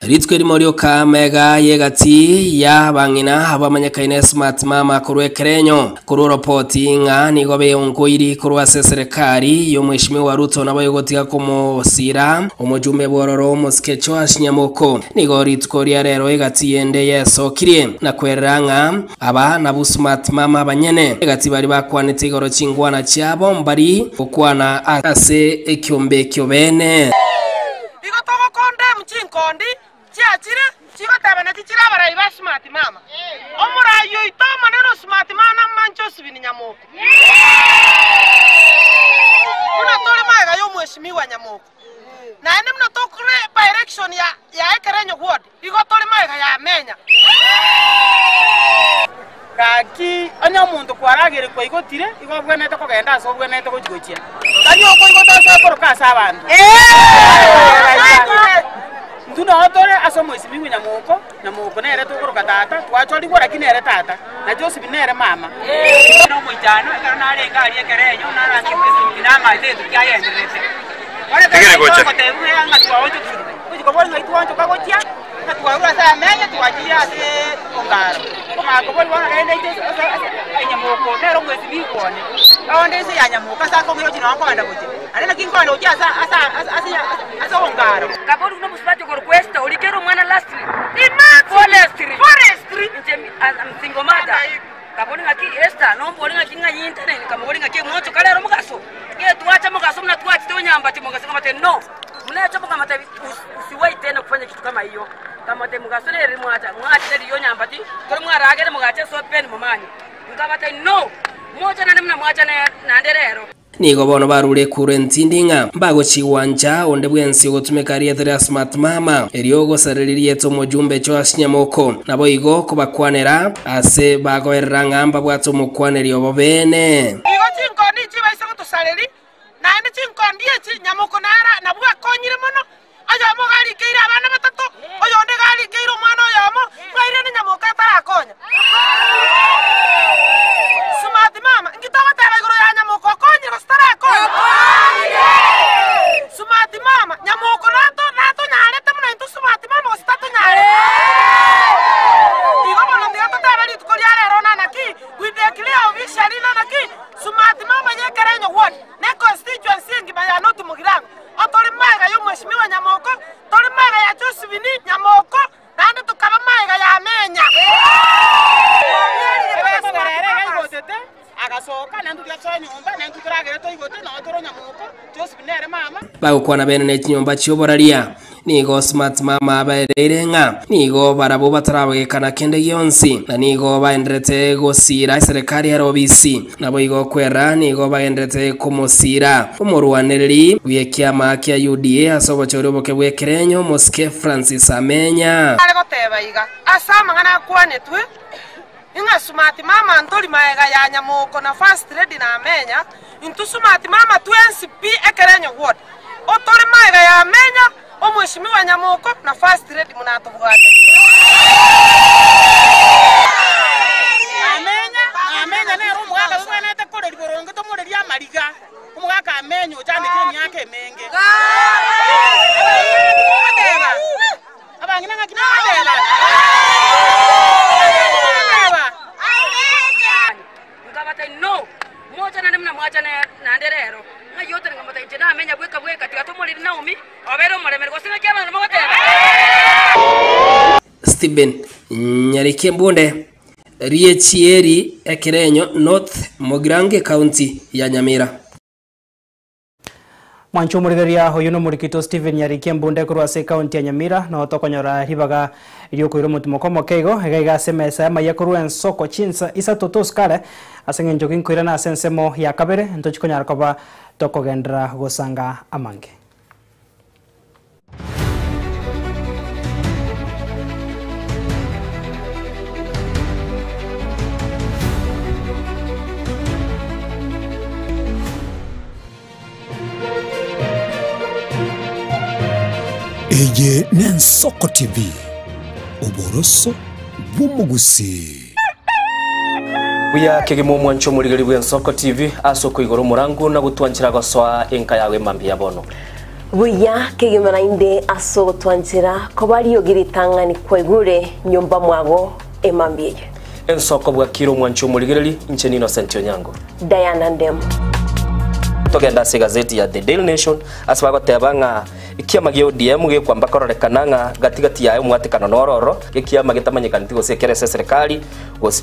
Ritwe rimoryo kamega yegati ya bangina abamanyakaine smart mama kurwekerenyo kuru reporti nga nigobe onkoiri kuru serikali yo mwishimiwa Ruto nabayogotika kumosira umujumbe bororo muskecho ashinyamoko nigo ritko rero yegati yende yesokirie na kweranga aba nabu smart mama banyene yegati bari bakwanite igoro chingwana cyabo mbari okwana ase ekyombe kyobene igotoko konde mchinkondi chiachire chikotabana chichira barayi ba smart mama omurayo itoma nero smart mama mancho sibini Nyamoko una tole maga yo mweshimiwa Nyamoko na ene mna tokure direction ya ekerenyo ward igotole maga ya Menya kaki anya muntu kwaragire kwa igotire igobwenete kugenda so bwenete kuchigochia kanyo ko igotasa koro kasa abantu Tuna otore asomo isimiwe Nyamoko nere tukuru tata twachori gora kinere tata na Jose binere mama no mwijano kana ale ngali ekerenyo na rangi kwezi kinama itetu kyayenderete wale kwa kote anga twaocho kuji kobori ngaitwancho kagotia na twaura sa Menya twajia ase ongaro koma kobori wana kaenda ite Nyamoko nero mwezi bikone aonde se ya Nyamoko sa ko ngiro jino ko anda kuji arena kinkwanda uja asa ongaro kabori no musipati kwa request ulikero mwana lastly forestry I'm single mother kabori ngaki esta no mbori ngaki nganyi internet kabori ngaki mwocho kalero mugaso ye tuacha mugaso mna tuacha to nyamba ti mugaso kama te no mnacha kama te usiwai tena kufanya kitu kama hiyo kama te mugaso le mwacha le nyamba ti kwa mwaragere mugacha so pen mamani ngaba te no mmoja na mna mwacha na nderero nigo bono barure kurentindinga mbago chiwanja onde bwensi gotumekari ethera smart mama eriogo sariririe to mujumbe Joash Nyamoko nabo igo kubakwanera ase bagoerra ngamba bwato mukwanerio bobene igo chinkoni chibaise gutusareri na ene chinkondi echi Nyamoko nara nabwa konyire mono ayo mo gali keira abana batatu oyo onde gali keira mwana oyo mo ngaire ne Nyamoko atarakonya smart mama ngitawa tabagoro ya Nyamoko konyiro starakonya smart mama Nyamoko nato nyare tamuna into smart mama ostatu nyare igo bono ndiato tabali tukoliare rona naki we declare officially naki smart mama yekerenyo ward ne constituency ngima ya North Mugirango otole maga yo bagukwana bene ne kinyomba cyoboraria nigo smart mama abareire nga nigo barabo batarabagekana kende yonsi na nigo baendrete gosira serikali ya robisi nabo igo kwera nigo baendrete kumusira umurwaniriri wikiama kya UDA asobochoro boke bwekerenyo Moske Francis Amenya ale goteba iga asama ngana kwane twe inga smart mama ndoli maega ya nyamoko na first lady na Amenya intu smart mama 20p ekerenyo ward otole maega ya Amenya omweshimiwa nyamoko na first lady munatubwate Amenya ne rumugaka umwana tekore liborongo tomore lya mariga umugaka Amenya ujane kiri myaka emenge abangina ngakina adela ngabata no moja na ndemna mwacha na nderero ngayote ngamata itena Amenya bweka tigatomore Naomi obero moremere gosinga kyabana mogotera Stephen Nyarike Mbunde Riechieri Ekerenyo North Mogirange County ya Nyamira Mwancho murigeria hoyo no murikito Stephen Nyarike Mbunde kurwase county ya Nyamira no tokonyora ribaga iriokoiro mutumoko mokeigo egaiga semesa mayakuru ensoko chinsa isa totoskare asenge njokin koira na sensemo ya kabere ntochikonyara koba tokogendra gosanga amange Eye Nensoko TV Oboroso Bumugusi Buya kegemo mwancho murigari bwa Nsoko TV asoko igoro murangu na gutwanchira goswa enka yawe mambi yabono Buya kegemera inde aso twanchira ko bari yogiritangani kwegure nyumba mwago emambie Nsoko bwa kiro mwancho murigari incheni Innocent Onyango Diana Ndem togenda se gazeti ya The Daily Nation asbago tebanga ikiama gyo DM ge kwamba kororekana nga gatigati yayo mwatikano nororo ikiama gitamanyikana tigo sekere serikali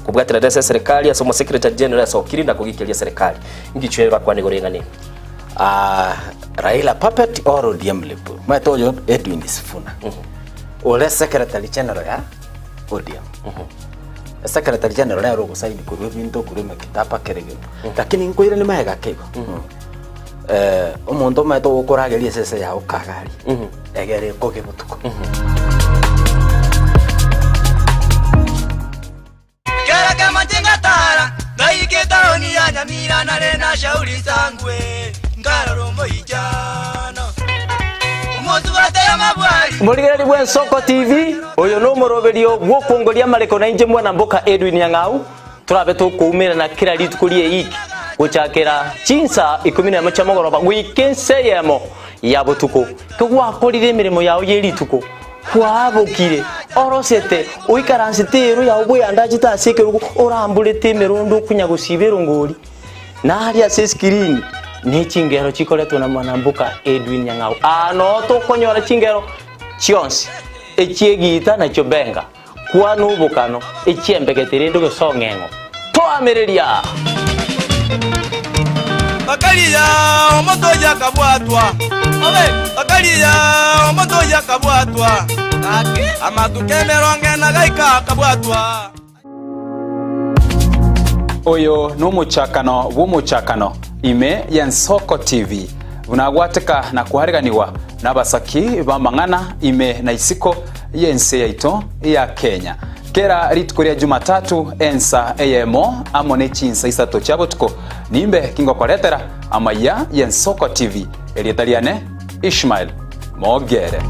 kubwatira serikali asomo secretary general sokiri na kugikelia serikali ngichwe bakwani gorengane Raila puppet or ODM lepo matoyo Edwin Sifuna ole secretary general ya ODM secretary general ya rogo saini kurwe binto kurwe kitapa kerege lakini nkoire ni maega kego omuntu maito ukurageria sese ya ukagari egere koge butuko kera kama tingatara ndaike taoni ya Nyamira na rena shauri sangwe ngararo moijana umuntu bataya mabwari Murigari bwa Nsoko TV oyo no moroberio gwokongoria mareko na inje mwana mboka Edwin Yang'au turabe tukumira na kira litukurie iki guchakira chinsa 11 chamogoroba wikenseyemo ya butuko kugwakorire emirimo yawo yerituko kwabukire orosete uikaransitero ya ubwe andajita sekerugo orambulete merondo kunyagusibero ngori nari ase screen ne chingero chikoretwa na mwanambuka Edwin Yang'au ano to konyora chingero chionsi echiegita na chobenga kwanu bukano echiembegetere ndo gesongengo to ameriria Bakaliya omotoya kabwatwa Bakaliya omotoya kabwatwa Amatukemero ngena gaika kabwatwa Oyo n'umucakano w'umucakano ime ya Nsoko TV unagwateka na kuhariganiwa n'abasaki bamangana ime na isiko yense yaito ya Kenya kera ritukuria Jumatatu ensa eyemo amone chinsa isato chabotuko nimbe kingo koretera amaya ya Nsoko TV elietaliane Ishmael Mogere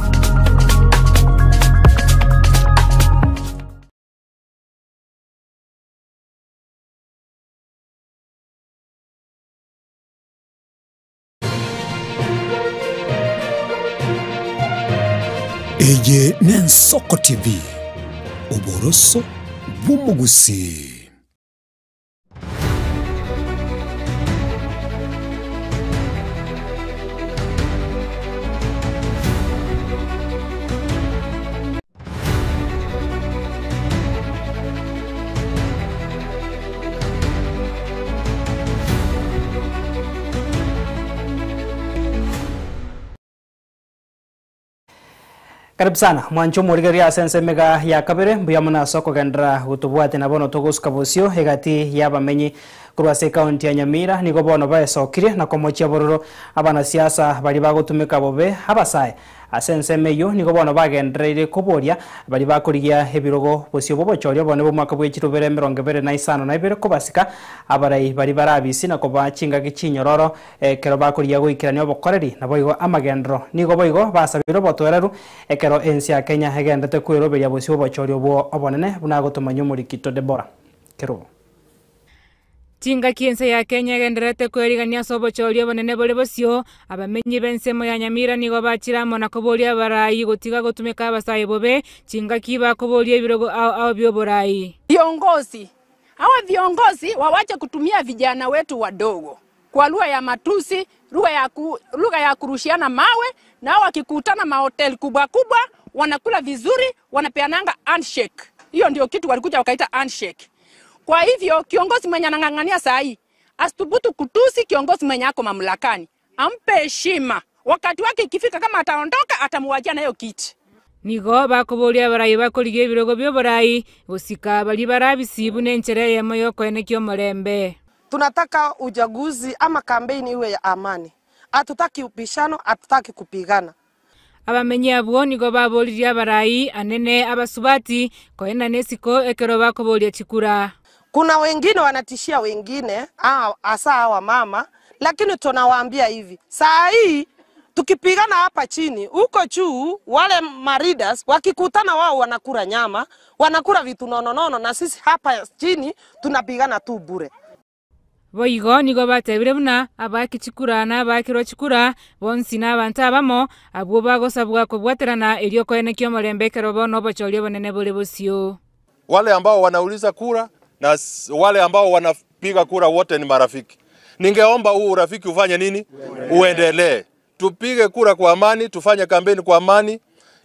Eye Nensoko TV Oboroso Bumugusi Karibu sana mwancho murigeria sense mega ya kabere mbuya muna soko gendra gutubwate na bono tuguska busio hegati yabamenyi kurwase county ya Nyamira nigo bono baesokire na komochia bororo abana siasa bali bagutumika bobe abasaye asense meyo nigo bono bagendreire kuboria bali bakurigia ebirogo busio bobochorio bone bo mwaka bw'ekirubere 2025 na ibere kubasika abarai bali barabisi na kubachinga gicinyororo kero bakuria guikirania obokoreri na boigo amagendro nigo boigo basabiro botwereru ekero ensi ya Kenya hegendete kwiroberia busio bochorio bo obonene buna gutuma Murikito Debora kero Tinga kiense ya Kenya genderete kwerigania sobochorio bonene bole bosio abamenyi bensemo ya Nyamira nigo bachiramo na koboria barayi gutiga gutumika abasaye bobe tinga kiba koboria ibirogo au bioborai. Viongozi wawache kutumia vijana wetu wadogo kwa lugha ya matusi, lugha ya kurushiana mawe, na wakikutana mahoteli kubwa kubwa wanakula vizuri, wanapeananga handshake. Hiyo ndio kitu walikuja wakaita handshake. Kwa hivyo kiongozi mwenye anang'ang'ania saa hii asithubutu kutusi kiongozi mwenye ako mamlakani, ampe heshima. Wakati wake ikifika, kama ataondoka atamuachia na hiyo kiti. Nigo bakoboria barayi bakorigie birogo byo barayi gusika bali barabisibu n'enchere yemo yo kwenekyo murembe. Tunataka uchaguzi ama kampeni iwe ya amani. Hatutaki upishano, hatutaki kupigana. Abamenyi abo nigo baboriria barayi anene abasubati koenda nesiko ekero bakoboria chikura. Kuna wengine wanatishia wengine, hasa hawa mama, lakini tunawaambia hivi. Saa hii tukipigana hapa chini, huko juu wale maridas wakikutana wao wanakula nyama, wanakula vitu nono na sisi hapa chini tunapigana tu bure. Boigo nigo batebire buna abakichikura na abakiro chikura bonsi na abantu abamo abo bagosabwa kubwaterana elio kwenekyo murembekero bono bochorio bonene bole bosio. Wale ambao wanauliza kura na wale ambao wanapiga kura wote ni marafiki. Ningeomba huu urafiki ufanye nini? Uendelee. Tupige kura kwa amani, tufanye kampeni kwa amani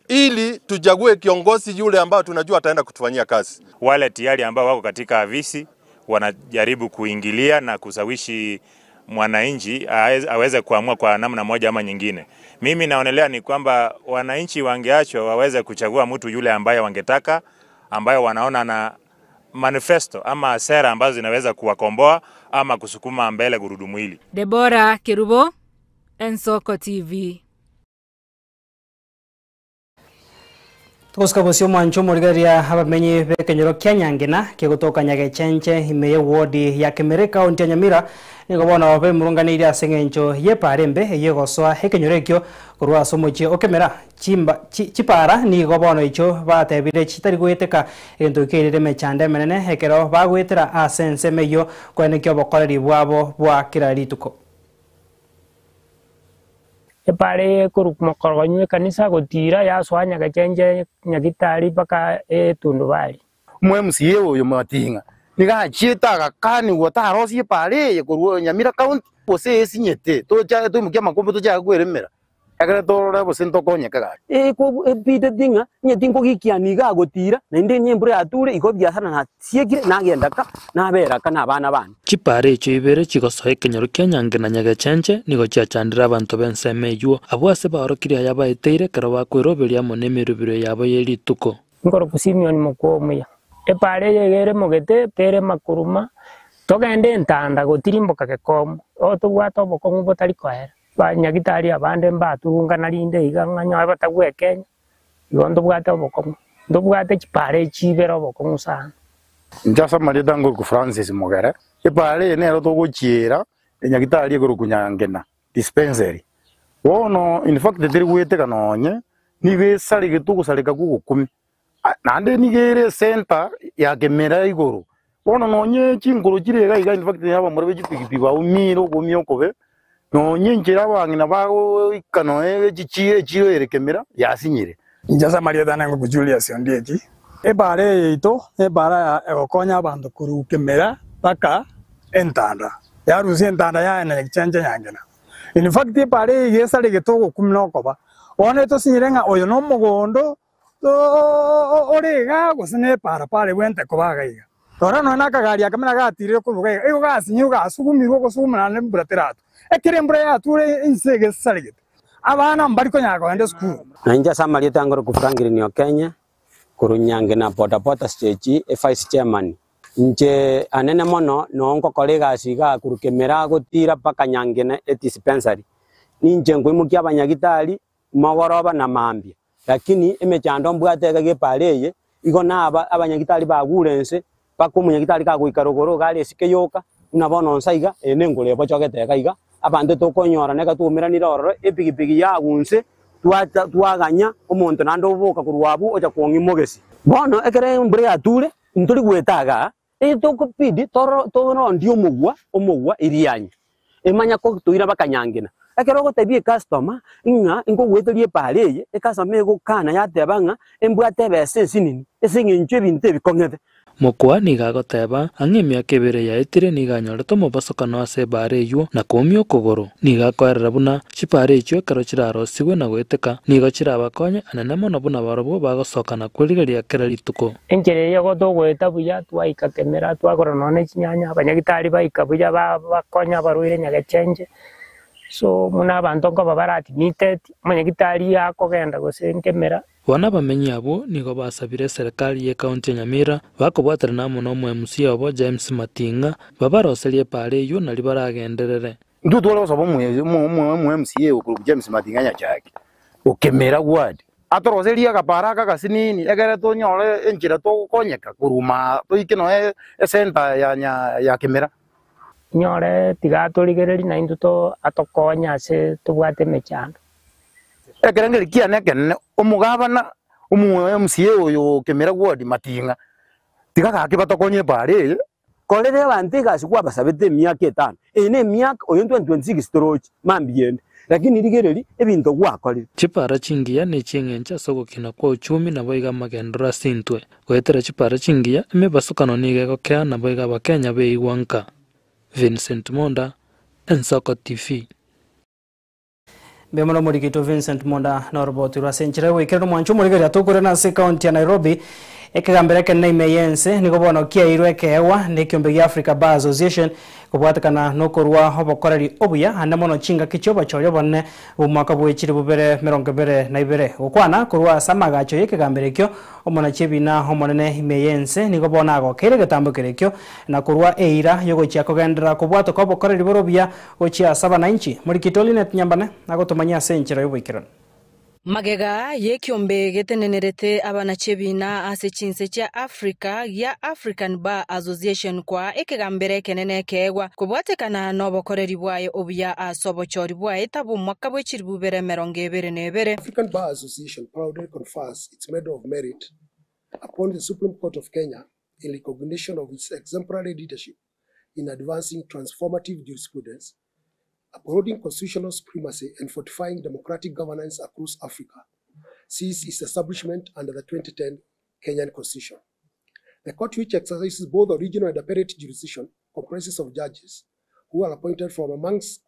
ili tuchague kiongozi yule ambao tunajua ataenda kutufanyia kazi. Wale tayari ambao wako katika afisi wanajaribu kuingilia na kusawishi mwananchi aweze kuamua kwa namna moja ama nyingine. Mimi naonelea ni kwamba wananchi wangeachwa waweze kuchagua mtu yule ambaye wangetaka, ambaye wanaona na manifesto ama sera ambazo zinaweza kuwakomboa ama kusukuma mbele gurudumu hili. Debora Kerubo, Ensoko TV. Tukoska busio mwancho murigeria abamenyi bekenyoro Kenyangina kegutoka Nyagechenche imeye wodi ya Kemere county ya Nyamira nigo bona babe murunganira asengencho yeparembe yegoswa hekenyoro ekyo kurwa somochi okemera chipara nigo bona icho batebire chitari gweteka ento kirire mechande menene hekero bagwetera asense meyo kwenekyo bokoreri bwabo bwa kirarituko. Epare kurukmokoronywe kanisa gotira yaswa Nyagechenche Nyagitari paka Tundubari. Mwe MCA uyu matinga niga chitaga kani wotarosie pare kurwo Nyamira county bose esinyete toja tumukia makombo toja gweremera agara torora bose ntokonyeka ko epite dinga nyetingo gikianiga gotira na inde nyembure ature iko biasana na siegire nagendaka naberaka nabana bana chipare icho ibere chigosoe kenyoro Kenyangina Nyagechenche nigo chiachandira abantu benseme yuo abwase barokire yabaiteire kero bakwiroberia monemirubiro yabo yerituko ngoro kusimioni mokomuya epare yegere mogete pere makuruma togende entanda gotirimboka gekomo otugwata obokongu botari kwera ba Nyagitari abande mbatunga narinde iganganya batagwe Kenya yondo bwata obokongu ndobwate chipare chibero obokongu sana njasa marida nguru ku Francis Mogere epare nero togochiera Nyagitari nguru kunyangena dispensary wono in fact tiri gweteka nonye nibe sari gitugo sarika gugukumi nande nigere center ya Kemera iguru wono nonye chinguru chirega iga in fact yaba murebe chipiki ba umiro gomyokobe nonye njira bangina bago ikano chichire chiro ere Kemera yasinyire njasa maria dana ngo Julius Ondieji ebare ito ebara ekokonya abantu kuru Kemera paka entanda yaruzi entanda ya Nyagechenche Nyangina in fact ebare yesale getogo kumnokoba one to sinyirenga oyo no mugondo orega gusene para wente kobagaiga tora no nakagari akamena gatirire kuruga ego gasinyu gasugumirwo gusumana nembraterato ekire mbura yature insege saligete abana mbariko nyagoende school na inja samali tangoro kufrangiri ni Kenya kurunyange na pota stage vice chairman nje anene mono nongo kolega asiga kurukemera gutira paka nyangene dispensary ninje ngwimukia abanyagitari magoroba na mambia lakini emechando mbwatega gepaleye igo naba abanyagitari bagurense pako munyagitari kagwikarogoro gale sikeyoka unabona onsaiga enengole bochogete iga abande tokonyora neka tumira ni roro epigipigi yagunse twaganya omonto nando oboka kurwabu oja kuongi mogesi bono ekere mbure ature nturi gwetaga etokopidi toro ndio omugwa irianya emanya ko tuira bakanyangena ekero gotebie customer inga ingo gwetorie paleye ekasame gukana yatebanga embwate bese sinini esinginche binte bikongete Mokwa nigagoteba ang'emia kebere yaetire niganyorete omobosokano ase bare eywo na komia okogoro nigakoerera buna chibare echio ekero chirarosigwe na gweteka nigo chirabakonye anene mono buna barobwo bagosokana kwerigeria kera rituko enchera eyo gotogweta buya twaika kemera twakora none chinyanya abanyagitari baika buya bakonya abarwaire nyagechenje so muna abantu nko barati needed omanyagitari akogenda gose nkemera Wana bamenyi abo nigo basabire serikali ye kaunti ya Nyamira bakobwatira na muno omwe MC obo James Matinga babaroserie pare yo nali baragenderere ndu twala osaba omwe MC okuru James Matinga nyachaki okemera ward atoroseria kapara kakasinini egere tonyore enchira tokonyeka kuruma toikeno center ya kemera nyore tigaturigereri na induto atokonya ase tubwate mechando ekerengeri kiane kenne omugabana omwe MCA oyo kemera ward Matinga tigaka batokonye pare kolere abantu gasikwa basabete miaka 5 ene miaka oyo 2026 stroke mambiende lakini rigereri ebinto gwakorire chipara chingia ne chingencha sogokina kwa uchumi na boiga magendora sintwe gwetera chipara chingia emebasukano nigego kea na boiga bakenya beigwanka Vincent Monda, Ensoko TV. Bemono murikito Vincent Monda na roboti rwa senchira wikero mwancho murigari atokore na se county ya Nairobi ekagambere kenne imeyense niko bono kia irwe kewa ne kiombe ya Africa Bar Association kubwatakana nokorwa hobokoreri obuya ande mono chinga kichoba choryo bonne umwaka bwechiri bubere 22 okwana kurwa samagacho yekagambere kyo omona chebina homonene imeyense niko bona ago kere gatambukere kyo na kurwa eira yogochia kogendera kubwata ko bokoreri borobia ochia 7 murikito Linet Nyambane agotomanya senchira yobwikiro Magega yekiombe getenenerete abana chebina ase chinse cha Africa ya African Bar Association kwa ekegambere kenene kegwa kubwatekana nobokoreri bwaye obuya asobochori bwaye tabu mwaka bwechiri bubere 22 African Bar Association proudly confers its Medal of Merit upon the Supreme Court of Kenya in recognition of its exemplary leadership in advancing transformative jurisprudence, upholding constitutional supremacy and fortifying democratic governance across Africa since its establishment under the 2010 Kenyan Constitution. The court, which exercises both original and appellate jurisdiction, comprises of judges who are appointed from amongst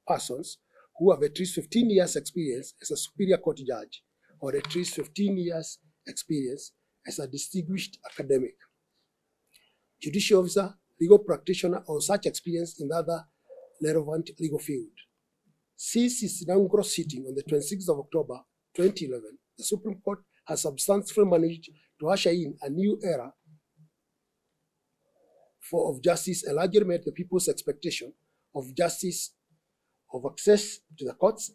persons who have at least 15 years experience as a superior court judge or at least 15 years experience as a distinguished academic, judicial officer, legal practitioner, or such experience in the other relevant legal field. Since its inaugural sitting on the 26th of October 2011, the Supreme Court has substantially managed to usher in a new era of justice and largely met the people's expectation of justice, of access to the courts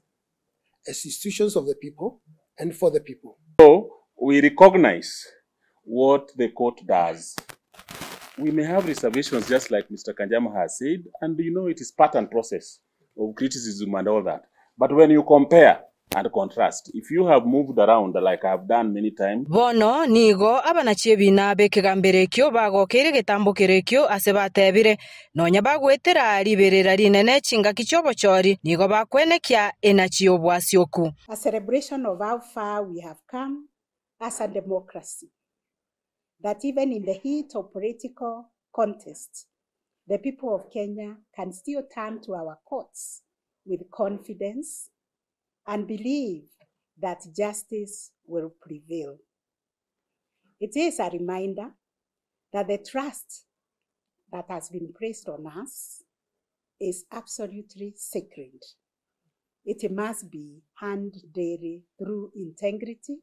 as institutions of the people and for the people. So we recognize what the court does. We may have reservations, just like Mr. Kanjama has said, and you know it is part and process of criticism and all that. But when you compare and contrast, if you have moved around like I have done many times. Bono nigo abana chebina bekegambere kyo bagokere getambukere kyo ase batebire nonya bagwetera liberera rinene chinga kichobo chori nigo bakwenekia enachiyo bwasioku. A celebration of how far we have come as a democracy. That even in the heat of political contest, the people of Kenya can still turn to our courts with confidence and believe that justice will prevail. It is a reminder that the trust that has been placed on us is absolutely sacred. It must be handled daily through integrity,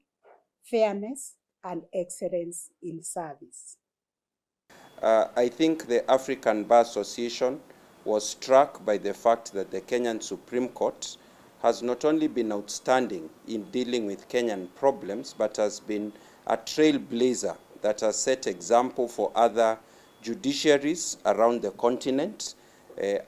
fairness, and excellence in service. I think the African Bar Association was struck by the fact that the Kenyan Supreme Court has not only been outstanding in dealing with Kenyan problems, but has been a trailblazer that has set example for other judiciaries around the continent.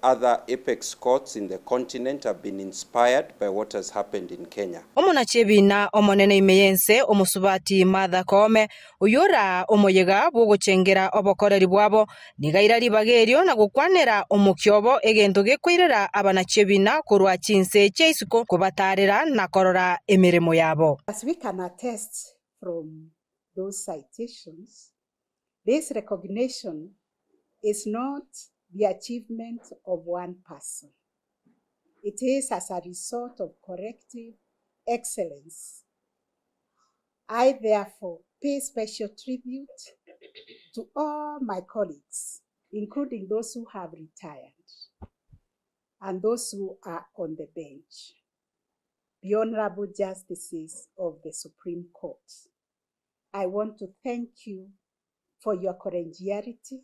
Other apex courts in the continent have been inspired by what has happened in Kenya. Omona chebina omonene imeyense omusubati Martha Koome uyora omoyega bwoguchengera obokoreri bwabo nigaira ribagerio na gukwanera omukyobo egento gekwirera abana chebina kurwa chinse cheisuko kubatarira na korora emirimo yabo. As we can attest from those citations, this recognition is not the achievement of one person. It is as a result of collective excellence. I therefore pay special tribute to all my colleagues, including those who have retired and those who are on the bench, the Honorable Justices of the Supreme Court. I want to thank you for your collegiality,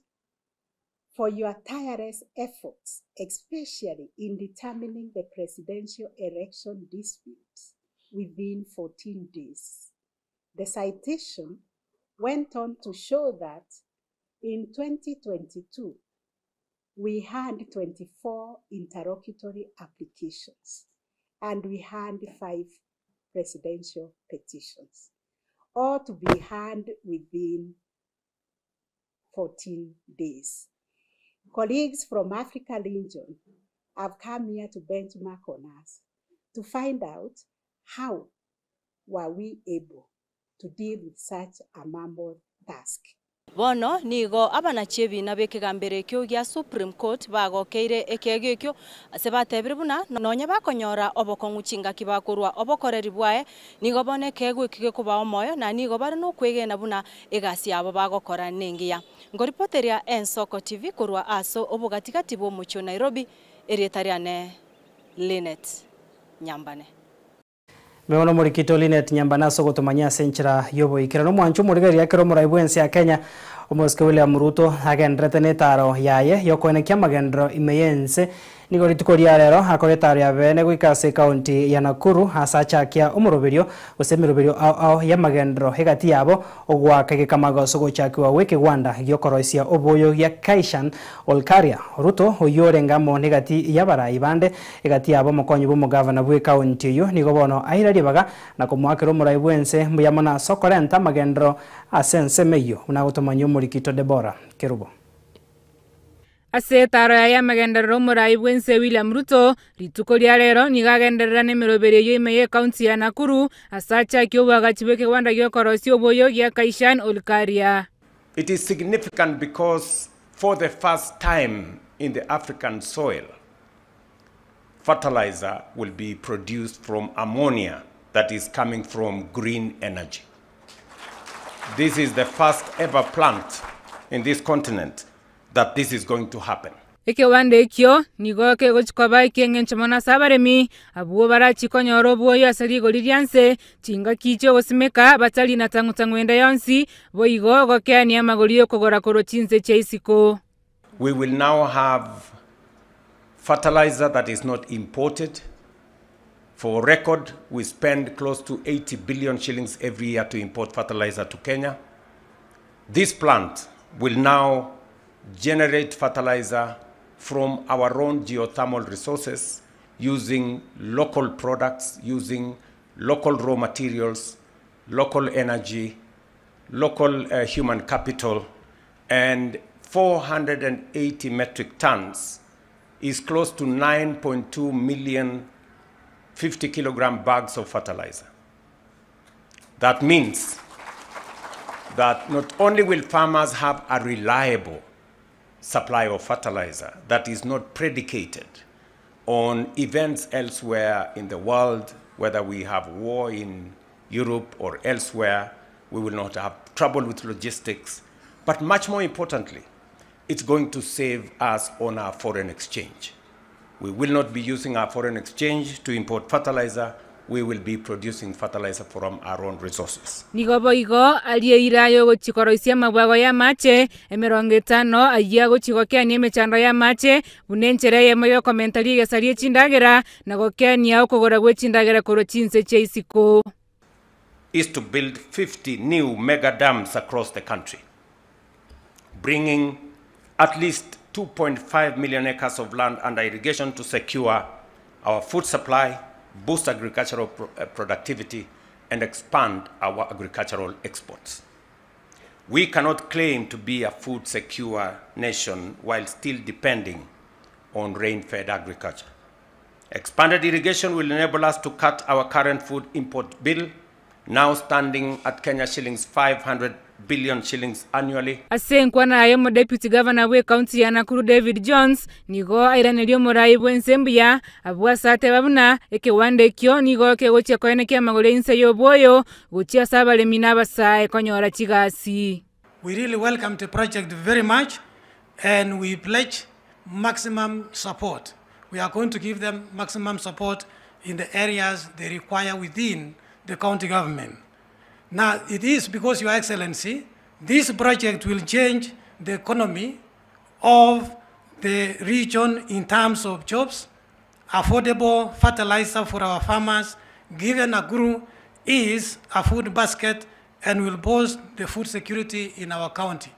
for your tireless efforts, especially in determining the presidential election disputes within 14 days. The citation went on to show that in 2022, we had 24 interlocutory applications and we had 5 presidential petitions, all to be heard within 14 days. Colleagues from Africa region have come here to benchmark on us to find out how were we able to deal with such a mammoth task. Bono nigo abana chebina bekegambere kyo ya Supreme Court bagokeire ekegekyo asebatebire buna nonya bakonyora obokonguchinga kibakorwa obokoreri bwae nigo bone kegwe kige kuba omoyo na nigo bari no kwegena buna egasi abo bagokora nengiya ngoripoteria Ensoko TV kurwa aso obugatikati bo mucho Nairobi erietariane Linet Nyambane. Meono murikito Linet Nyambana so gotomanya senchira yobo ikirano mwanchu murigari yakiro muraibwensi ya Kenya omoske William Ruto agendrete netaro yaye yokone kyamagendro imeyense nigori tukoria rero akoretaro ya bene gwikase county ya Nakuru asachakia umuroberio usemiroberio ao ya magendro hegati yabo ogwa kagekamago sogo chakiwa weke Rwanda gyokoroisia oboyo ya Kaishan Olkaria Ruto oyorengamo negati yabara ibande hegati yabo mokonyo bo governor bwe county yo nigo bono airari baga na kumwakiro muraibwense mbuyamona sokorenta magendro asense meyo unagotomanyo murikito Debora Kerubo. Asetaro ya magenderero muraibwense William Ruto rituko lya rero nigagenderera nemirobere yo imeye county ya Nakuru asacha kyobaga chibeke Rwanda gyokorosi oboyo gya Kaishan Olkaria. It is significant because for the first time in the African soil, fertilizer will be produced from ammonia that is coming from green energy. This is the first ever plant in this continent that this is going to happen. Eke wande kyo nigo ke gochikoba ikengen chamona sabaremi abuo bara chikonyoro boyo asali golirianse chinga kicho osimeka batali na tangutangwenda yonsi boigo gokeni amagolio kogora koro chinse cheisiko. We will now have fertilizer that is not imported. For record, we spend close to 80 billion shillings every year to import fertilizer to Kenya. This plant will now generate fertilizer from our own geothermal resources using local products, using local raw materials, local energy, local human capital, and 480 metric tons is close to 9.2 million 50 kilogram bags of fertilizer. That means that not only will farmers have a reliable supply of fertilizer that is not predicated on events elsewhere in the world, whether we have war in Europe or elsewhere, we will not have trouble with logistics, but much more importantly, it's going to save us on our foreign exchange. We will not be using our foreign exchange to import fertilizer. We will be producing fertilizer from our own resources. Nigoboigo aliyeirayo gochikoroisia mabwago ya mache emerongitano ayia gochigokenia mechando ya mache bunenchere yemoyo komentari gesarie chindagera na gokenia okogora gwechindagera koro chinse cheisiko is to build 50 new mega dams across the country, bringing at least 2.5 million acres of land under irrigation to secure our food supply, boost agricultural productivity, and expand our agricultural exports. We cannot claim to be a food secure nation while still depending on rain-fed agriculture. Expanded irrigation will enable us to cut our current food import bill, now standing at Kenya shillings 500 billion shillings annually. Asenkwa na ayemo deputy governor we county ya Nakuru David Jones nigo airanelio morai bwensembia abwa sate babuna ekewande kyo nigo kegochia koene kya magole inse yoboyo gochia sabale minaba sae konyora chigasi. We really welcome the project very much and we pledge maximum support. We are going to give them maximum support in the areas they require within the county government. Now, it is because, Your Excellency, this project will change the economy of the region in terms of jobs, affordable fertilizer for our farmers, given Nakuru is a food basket and will boost the food security in our county.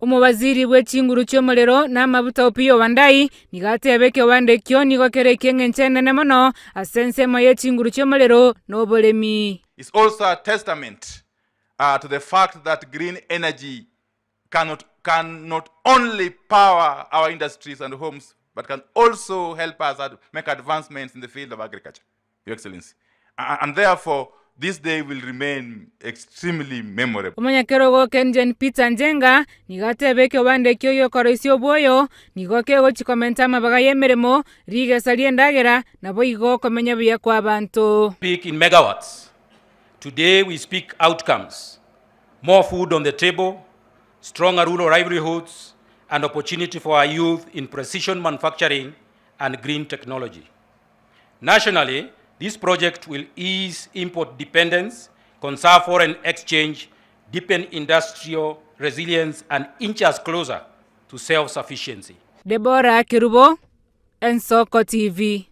Umubaziri w'echinguru cy'omulero n'amabuta opiyo wandai nigate abeke wande kyo nigokere kengenchene nemono asense moye chinguru cy'omulero n'obolemi. It's also a testament to the fact that green energy can not only power our industries and homes, but can also help us make advancements in the field of agriculture, Your Excellency. And therefore, this day will remain extremely memorable. Omanyakerogo Kenjen Peter Njenga nigate beke wande kyo yokoresio boyo nigoke go chikomenta mabaga yemeremo rige saliendagera na boigo komenya bya kwa bantu. Speak in megawatts. Today we speak outcomes. More food on the table, stronger rural livelihoods, and opportunity for our youth in precision manufacturing and green technology. Nationally, this project will ease import dependence, conserve foreign exchange, deepen industrial resilience, and inch us closer to self-sufficiency. Deborah Kirubo, Nsoko TV.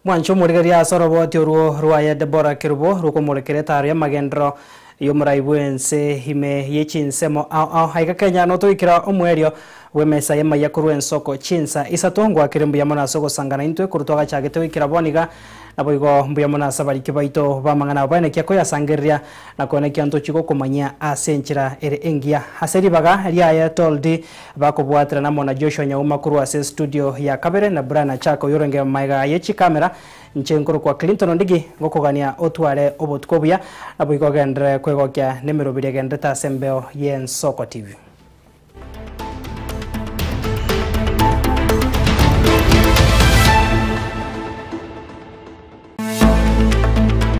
Mwancho murigeria sorobo tiuru ruaya Deborah Kirubo ruko murekere taria magendro yomuraibwense hime yechinsemo au haika Kenya no toikira omwerio wemesa yema yakuru ensoko chinsa isatongwa kirembu yamona soko sangana intwe kurutoga chagete wikira boniga naboigo mbuyamona sabari kibaito bamangana bane kyako yasangeria na kone kyanto chiko kumanya asenchira ere engia haseri baga riaya toldi bakobwatira namona Joshua Nyauma kuru ase studio ya Kabere na Brana Chako yorenge maiga yechi kamera nchenkuru kwa Clinton ndigi ngokogania otware obotkobuya naboigo gendre kwegokya nemero biregende ta sembeo yen Soko TV.